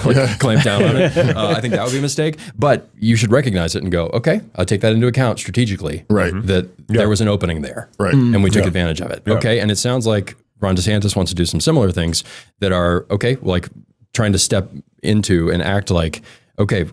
on it. I think that would be a mistake, but you should recognize it and go, okay, I'll take that into account strategically. Right. That there was an opening there. Right. And we took advantage of it. Yeah. Okay. And it sounds like Ron DeSantis wants to do some similar things that are, okay, like trying to step into and act like, okay,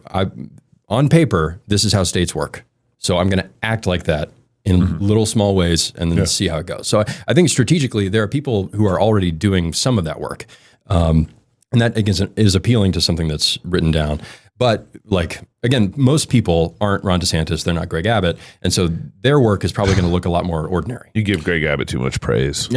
on paper, this is how states work. So I'm going to act like that in little small ways and then see how it goes. So I think strategically there are people who are already doing some of that work. And that again is appealing to something that's written down. But like, again, most people aren't Ron DeSantis. They're not Greg Abbott. And so their work is probably going to look a lot more ordinary. You give Greg Abbott too much praise.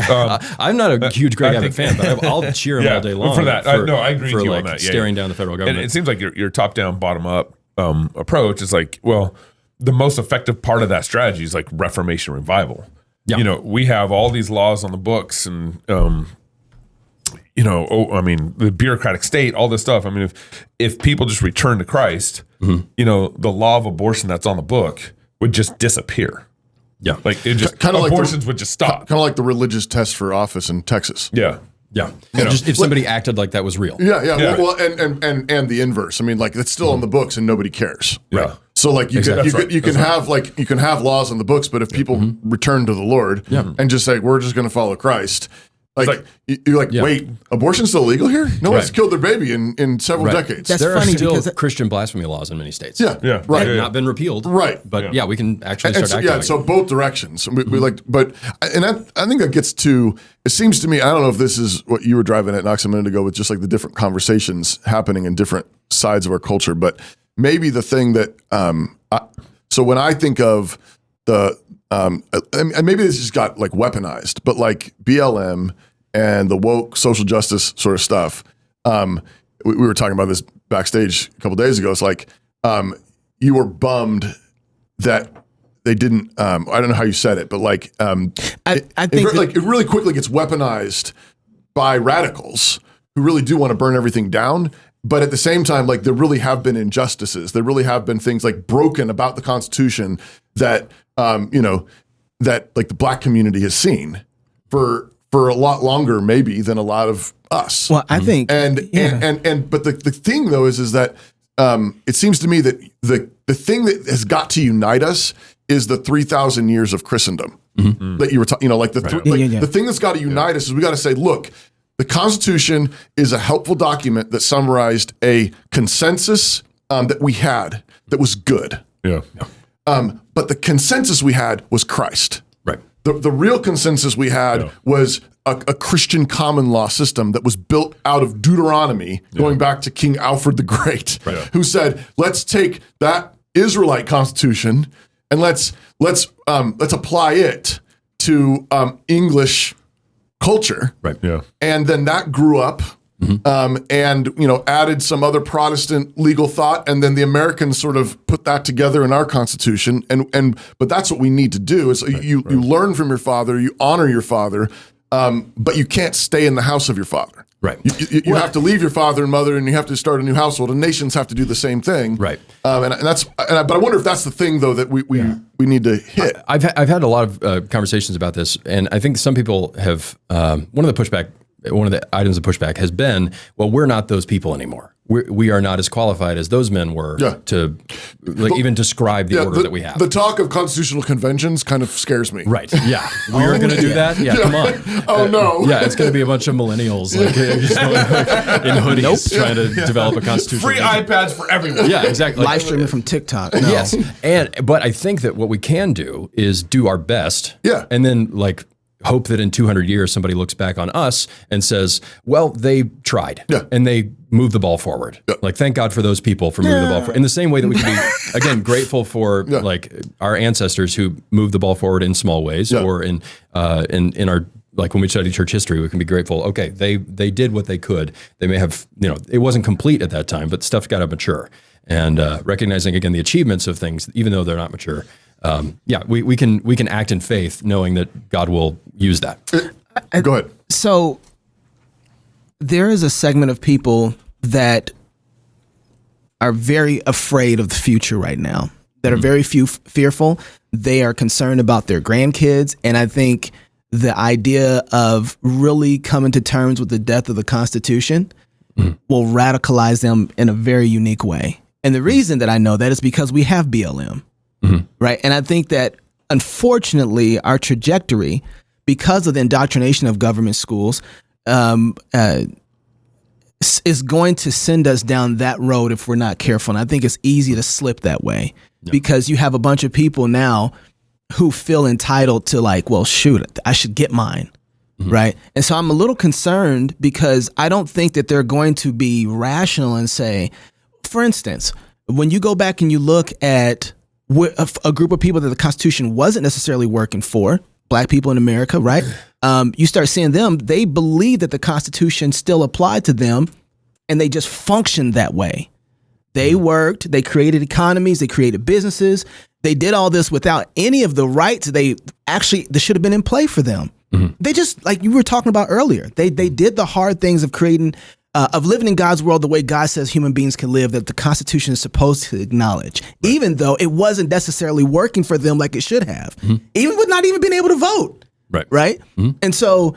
I'm not a huge Greg Abbott fan, but I'll cheer him all day long. For that. I agree with you on that. Staring down the federal government. And it seems like your top-down, bottom-up approach is like, well, the most effective part of that strategy is like Reformation revival. Yeah. You know, we have all these laws on the books and, the bureaucratic state, all this stuff. I mean, if people just return to Christ, the law of abortion that's on the book would just disappear. Yeah. Like it just, kind of abortions would just stop. Kind of like the religious test for office in Texas. Yeah. Yeah. Just if somebody acted like that was real. Yeah. Well, and the inverse. I mean, like it's still on the books and nobody cares. Right. So like you can have laws on the books, but if people return to the Lord and just say we're just going to follow Christ, you're like, wait, abortion's still legal here? No one's killed their baby in several decades. That's there funny are still because Christian blasphemy laws in many states. Yeah. Right. They have not been repealed. Right. But we can actually start acting like so it. both directions. I think that gets to, it seems to me, I don't know if this is what you were driving at, Knox, a minute ago with just like the different conversations happening in different sides of our culture, but maybe the thing that, so when I think of and maybe this just got like weaponized, but like BLM and the woke social justice sort of stuff. We were talking about this backstage a couple days ago. It's like you were bummed that they didn't. I don't know how you said it, but like I think it really quickly gets weaponized by radicals who really do want to burn everything down. But at the same time, like there really have been injustices. There really have been things like broken about the Constitution that that like the Black community has seen for a lot longer, maybe, than a lot of us. Well, I think, but the thing though is that it seems to me that the thing that has got to unite us is the 3,000 years of Christendom that you were talking. Like the thing that's got to unite us is we got to say, look, the Constitution is a helpful document that summarized a consensus that we had that was good. Yeah. But the consensus we had was Christ. Right. The real consensus we had was a Christian common law system that was built out of Deuteronomy, going back to King Alfred the Great, who said, let's take that Israelite constitution and let's apply it to English culture. Right. Yeah. And then that grew up. And added some other Protestant legal thought, and then the Americans sort of put that together in our Constitution. But that's what we need to do: is you learn from your father, you honor your father, but you can't stay in the house of your father. Right. You have to leave your father and mother, and you have to start a new household. And nations have to do the same thing. Right. But I wonder if that's the thing though that we need to hit. I've had a lot of conversations about this, and I think some people have one of the items of pushback has been, well, we're not those people anymore. We are not as qualified as those men were to even describe the order that we have. The talk of constitutional conventions kind of scares me. Right. Yeah. We are going to do that? Yeah, come on. Oh, no. Yeah, it's going to be a bunch of millennials in hoodies trying to develop a constitution. Free iPads for everyone. Yeah, exactly. Live streaming from TikTok. No. Yes. But I think that what we can do is do our best. Yeah. And then hope that in 200 years somebody looks back on us and says, well, they tried and they moved the ball forward. Yeah. Thank God for those people for moving the ball forward. In the same way that we can be, again, grateful for our ancestors who moved the ball forward in small ways or in our, when we study church history, we can be grateful. Okay, they did what they could. They may have, it wasn't complete at that time, but stuff's got to mature. And recognizing, again, the achievements of things, even though they're not mature. We can act in faith, knowing that God will use that. Go ahead. So there is a segment of people that are very afraid of the future right now, that are very fearful. They are concerned about their grandkids. And I think the idea of really coming to terms with the death of the Constitution will radicalize them in a very unique way. And the reason that I know that is because we have BLM. Right. And I think that, unfortunately, our trajectory, because of the indoctrination of government schools, is going to send us down that road if we're not careful. And I think it's easy to slip that way because you have a bunch of people now who feel entitled to well, shoot, I should get mine. Right. And so I'm a little concerned because I don't think that they're going to be rational and say, for instance, when you go back and you look at a group of people that the Constitution wasn't necessarily working for, Black people in America, right? You start seeing them, they believe that the Constitution still applied to them and they just functioned that way. They worked, they created economies, they created businesses. They did all this without any of the rights that should have been in play for them. They just, like you were talking about earlier, they did the hard things of creating of living in God's world the way God says human beings can live, that the Constitution is supposed to acknowledge, even though it wasn't necessarily working for them like it should have, even with not even being able to vote. Right. And so,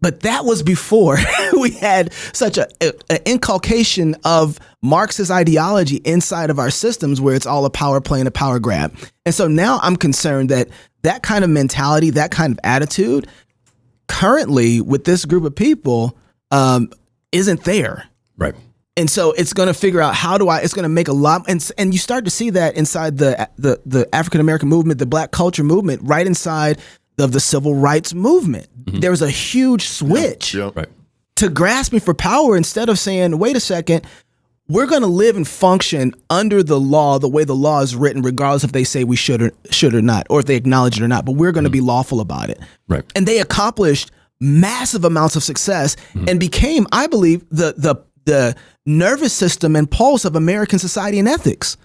but that was before we had such an inculcation of Marxist ideology inside of our systems where it's all a power play and a power grab. And so now I'm concerned that kind of mentality, that kind of attitude currently with this group of people, isn't there. Right. And so it's going to figure out it's going to make a lot. And you start to see that inside the African-American movement, the Black culture movement, right inside of the civil rights movement. There was a huge switch to grasping for power instead of saying, wait a second, we're going to live and function under the law, the way the law is written, regardless if they say we should or not, or if they acknowledge it or not. But we're going to be lawful about it. Right. And they accomplished massive amounts of success and became, I believe, the nervous system and pulse of American society and ethics.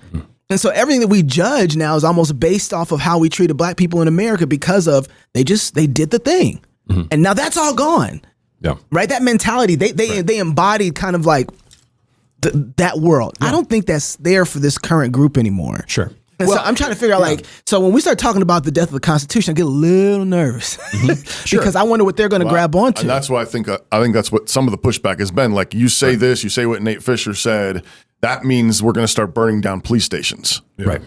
And so everything that we judge now is almost based off of how we treated black people in America because of they did the thing. And now that's all gone. Yeah. Right? That mentality, they embodied kind of like that world. I don't think that's there for this current group anymore. Sure. And so I'm trying to figure out so when we start talking about the death of the Constitution, I get a little nervous because I wonder what they're going to grab onto. And that's why I think that's what some of the pushback has been. Like you say this, you say what Nate Fisher said, that means we're going to start burning down police stations. Yeah. Right.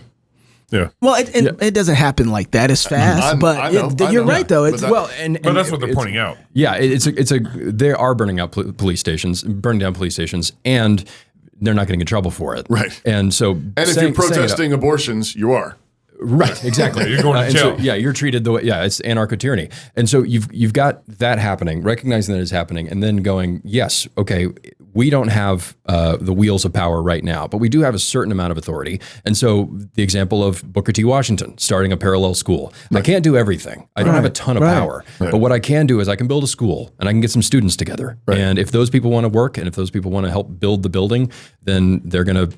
Yeah. Well, it doesn't happen like that as fast, but you're right though. It's but that's what they're pointing out. Yeah, they are burning out burning down police stations, and they're not getting in trouble for it. Right. And so, if you're protesting abortions, you are. Right, exactly. You're going to jail. So, you're treated the way. Yeah, it's anarcho-tyranny, and so you've got that happening, recognizing that it's happening, and then going, yes, okay, we don't have the wheels of power right now, but we do have a certain amount of authority. And so the example of Booker T. Washington starting a parallel school. I can't do everything. I don't have a ton of power, but what I can do is I can build a school and I can get some students together. Right. And if those people want to work and if those people want to help build the building, then they're gonna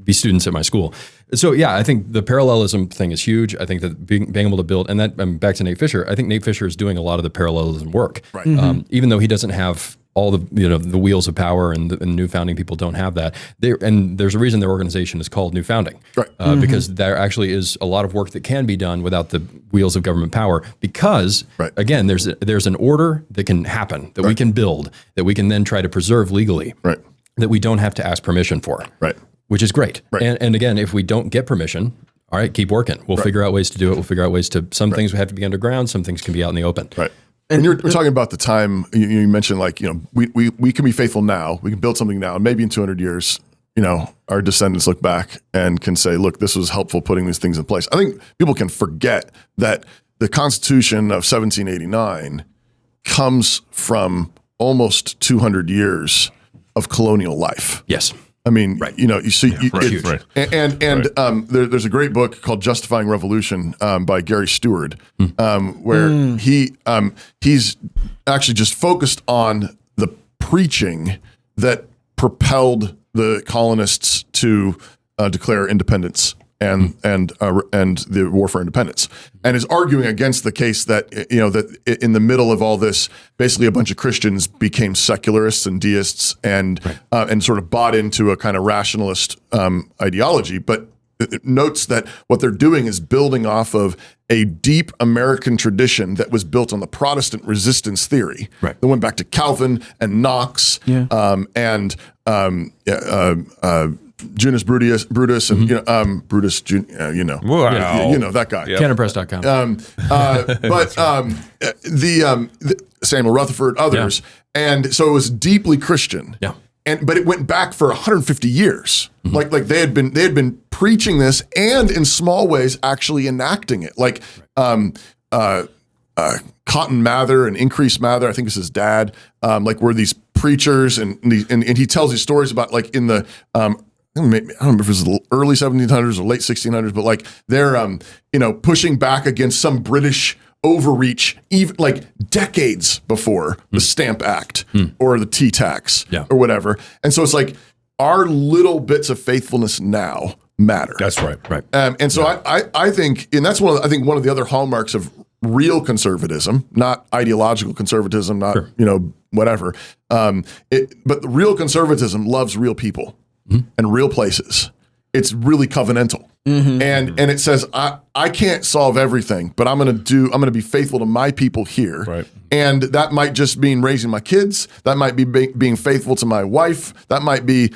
be students at my school. So yeah, I think the parallelism thing is huge. I think that being able to build, and that back to Nate Fisher. I think Nate Fisher is doing a lot of the parallelism work, right. Even though he doesn't have all the wheels of power, and the new founding people don't have that. And there's a reason their organization is called New Founding, right. Because there actually is a lot of work that can be done without the wheels of government power. Because again, there's an order that can happen that we can build that we can then try to preserve legally. Right. That we don't have to ask permission for, right? Which is great. Right. And again, if we don't get permission, all right, keep working. We'll figure out ways to do it. We'll figure out ways to. Some things have to be underground. Some things can be out in the open. Right. And we're talking about the time you mentioned, like we can be faithful now. We can build something now, and maybe in 200 years, our descendants look back and can say, "Look, this was helpful putting these things in place." I think people can forget that the Constitution of 1789 comes from almost 200 years of colonial life. Yes. I mean, you see, there's a great book called Justifying Revolution by Gary Stewart, where he's actually just focused on the preaching that propelled the colonists to declare independence and the war for independence, and is arguing against the case that that in the middle of all this, basically a bunch of Christians became secularists and deists and sort of bought into a kind of rationalist ideology, but it notes that what they're doing is building off of a deep American tradition that was built on the Protestant resistance theory that went back to Calvin and Knox and Junius Brutus and Brutus, that guy. Yep. Canonpress.com. The Samuel Rutherford, others, and so it was deeply Christian. Yeah. But it went back for 150 years. Like they had been preaching this, and in small ways actually enacting it. Like Cotton Mather and Increase Mather, I think it's his dad. Were these preachers, and he tells these stories about in the I don't remember if it was the early 1700s or late 1600s, but they're pushing back against some British overreach, even decades before the Stamp Act or the tea tax or whatever. And so it's our little bits of faithfulness now matter. That's right. Right. And so I think, and that's one of the other hallmarks of real conservatism, not ideological conservatism, not whatever. But the real conservatism loves real people. And real places. It's really covenantal. And it says, I can't solve everything, but I'm going to be faithful to my people here. Right. And that might just mean raising my kids. That might be being faithful to my wife. That might be,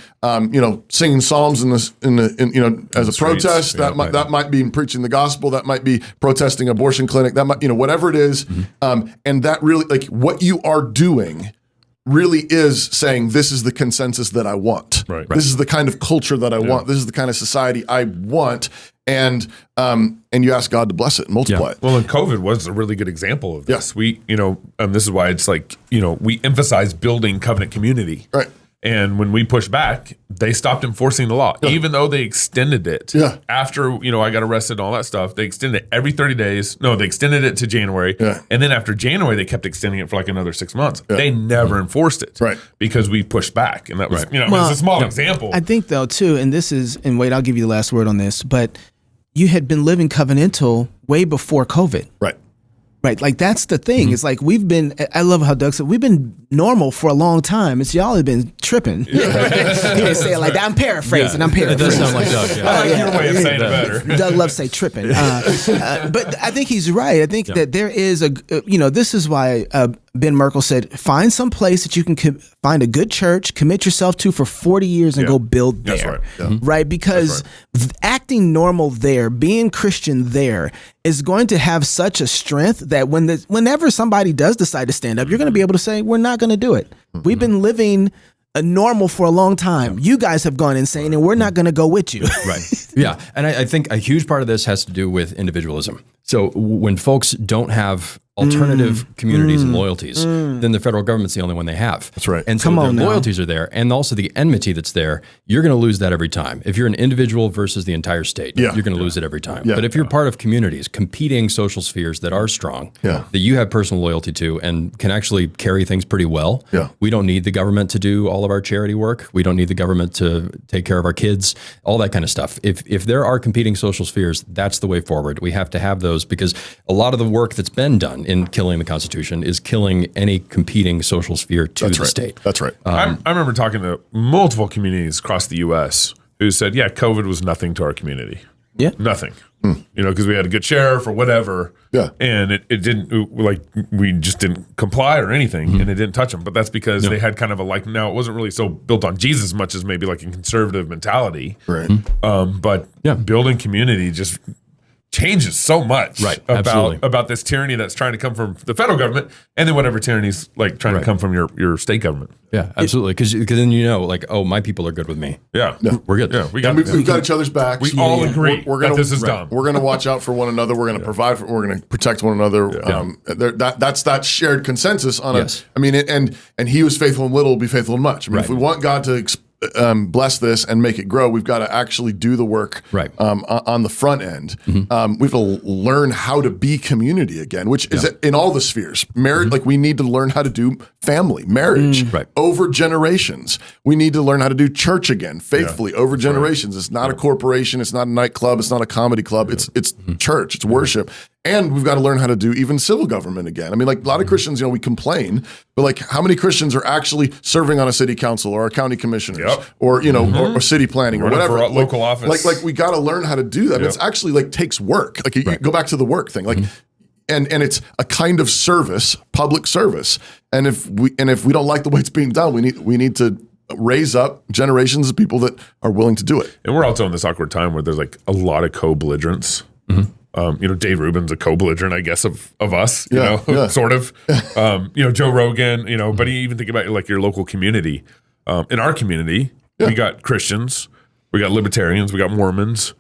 singing psalms as a protest. That might be preaching the gospel. That might be protesting abortion clinic. That might, whatever it is. And that really, what you are doing really is saying, this is the consensus that I want. Right. This is the kind of culture that I want. This is the kind of society I want. And you ask God to bless it and multiply it. Well, and COVID was a really good example of this. We, this is why it's we emphasize building covenant community. Right. And when we pushed back, they stopped enforcing the law, even though they extended it. Yeah. After, I got arrested and all that stuff, they extended it every 30 days. No, they extended it to January. Yeah. And then after January, they kept extending it for like another 6 months. Yeah. They never enforced it. Right. Because we pushed back. And that was, it's a small example. I think though too, and Wade, I'll give you the last word on this, but you had been living covenantal way before COVID. Right. Right. Like that's the thing. It's like I love how Doug said, we've been normal for a long time. It's y'all have been tripping. He didn't say it like that. I'm paraphrasing. It does sound like Doug. Yeah. I like your way of saying it better. Doug loves to say tripping. But I think he's right. I think that there is this is why Ben Merkel said, find some place that you can find a good church, commit yourself to for 40 years and go build there. That's right. Right? Because acting normal there, being Christian there is going to have such a strength that whenever somebody does decide to stand up, you're going to be able to say, we're not going to do it. We've been living a normal for a long time. You guys have gone insane and we're not going to go with you. Right. Yeah. And I think a huge part of this has to do with individualism. So when folks don't have alternative communities and loyalties, then the federal government's the only one they have. That's right. And so their loyalties are there, and also the enmity that's there, you're going to lose that every time. If you're an individual versus the entire state, you're going to lose it every time. But if you're part of communities, competing social spheres that are strong, that you have personal loyalty to and can actually carry things pretty well, we don't need the government to do all of our charity work. We don't need the government to take care of our kids, all that kind of stuff. If there are competing social spheres, that's the way forward. We have to have those because a lot of the work that's been done in killing the Constitution is killing any competing social sphere to the state. That's right. I remember talking to multiple communities across the U.S. who said, COVID was nothing to our community. Yeah. Nothing. Because we had a good sheriff or whatever. Yeah. And it didn't, we just didn't comply or anything, and it didn't touch them. But that's because they had kind of now it wasn't really so built on Jesus as much as maybe like a conservative mentality. Right. But building community just changes so much about this tyranny that's trying to come from the federal government, and then whatever tyranny's trying to come from your state government. Yeah, absolutely. Because then my people are good with me. Yeah, we're good. Yeah, we've got each other's backs. We all agree that this is dumb. We're going to watch out for one another. We're going to provide. We're going to protect one another. That's that shared consensus on it. I mean, and he was faithful in little, will be faithful in much. I mean, if we want God to bless this and make it grow, we've got to actually do the work on the front end. We have to learn how to be community again, which is in all the spheres. Marriage, we need to learn how to do family, marriage over generations. We need to learn how to do church again, faithfully over generations. It's not a corporation. It's not a nightclub. It's not a comedy club. It's church. It's worship. And we've got to learn how to do even civil government again. I mean, a lot of Christians, we complain, but how many Christians are actually serving on a city council or a county commissioners or, or city planning or whatever. Local office. We got to learn how to do that. But it's actually takes work. You go back to the work thing. And it's a kind of service, public service. And if we don't like the way it's being done, we need to raise up generations of people that are willing to do it. And we're also in this awkward time where there's a lot of co-belligerents. Dave Rubin's a co-belligerent, I guess, of us, sort of. Joe Rogan, but you even think about your local community. In our community, we got Christians, we got libertarians, we got Mormons,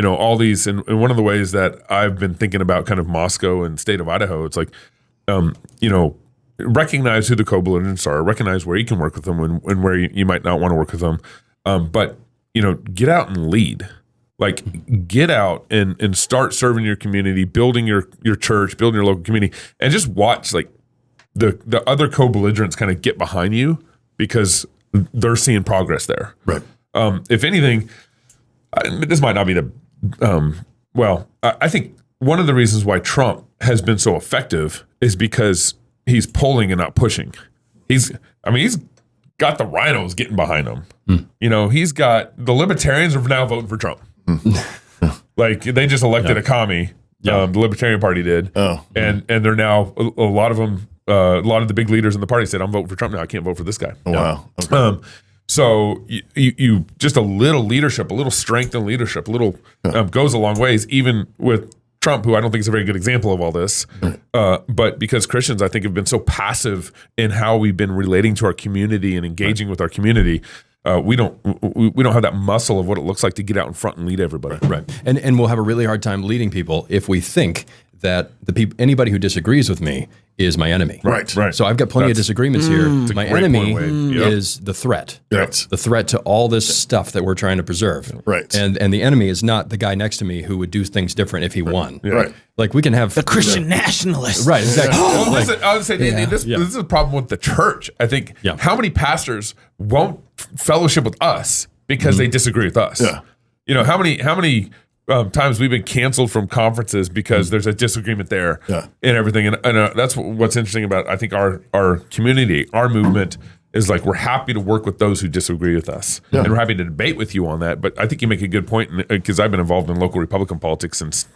all these. And one of the ways that I've been thinking about kind of Moscow and state of Idaho, it's recognize who the co-belligerents are, recognize where you can work with them and where you might not want to work with them. But get out and lead. Get out and start serving your community, building your church, building your local community, and just watch the other co-belligerents kind of get behind you because they're seeing progress there. Right. If anything, this might not be I think one of the reasons why Trump has been so effective is because he's pulling and not pushing. He's got the rhinos getting behind him. He's got the libertarians are now voting for Trump. They just elected a commie. The Libertarian Party did. And they're now a lot of them. A lot of the big leaders in the party said, "I'm voting for Trump now. I can't vote for this guy." Oh, wow. Okay. So you just a little leadership, a little strength in leadership, a little goes a long ways. Even with Trump, who I don't think is a very good example of all this, but because Christians, I think, have been so passive in how we've been relating to our community and engaging with our community. We don't have that muscle of what it looks like to get out in front and lead everybody. Right. And we'll have a really hard time leading people if we think that anybody who disagrees with me is my enemy. Right. So I've got plenty of disagreements here. My enemy Yep. is the threat. Right. The threat to all this stuff that we're trying to preserve. Right. And the enemy is not the guy next to me who would do things different if he won. Right. Like we can have The Christian nationalist. Right, exactly. Well, listen, I would say, Danny, this is a problem with the church. I think how many pastors won't fellowship with us because they disagree with us? Yeah. You know, how many times we've been canceled from conferences because there's a disagreement there and everything. And that's what's interesting about, I think, our community, our movement is like, we're happy to work with those who disagree with us. And we're happy to debate with you on that. But I think you make a good point, because I've been involved in local Republican politics since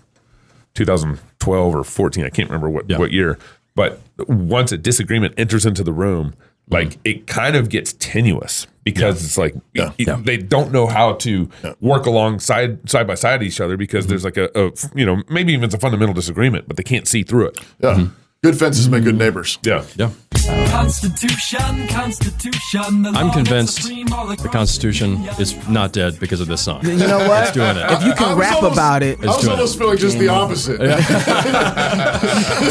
2012 or 14. I can't remember what year. But once a disagreement enters into the room, like it kind of gets tenuous, because it's like they don't know how to work side by side each other, because there's like a maybe even it's a fundamental disagreement, but they can't see through it. Yeah. Good fences make good neighbors. Yeah. Constitution. I'm convinced the Constitution is not dead because of this song. You know what? It's doing it. If you can rap about it. I was almost feeling just the opposite. You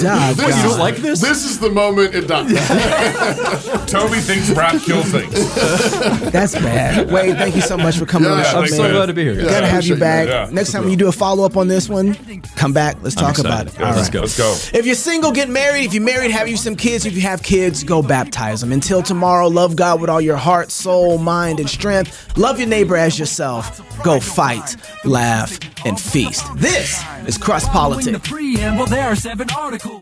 don't like this? This is the moment it dies. Toby thinks rap kills things. That's bad. Wade, thank you so much for coming on the show, I'm so glad to be here. Gotta have you back. Yeah. Next time when you do a follow-up on this one, come back. Let's talk about it. Yeah, All let's right. go. Let's go. If you're single, get married. If you're married, have you some kids. If you have kids, go baptize them. Until tomorrow, love God with all your heart, soul, mind, and strength. Love your neighbor as yourself. Go fight, laugh, and feast. This is CrossPolitic. In the preamble, there are 7 articles.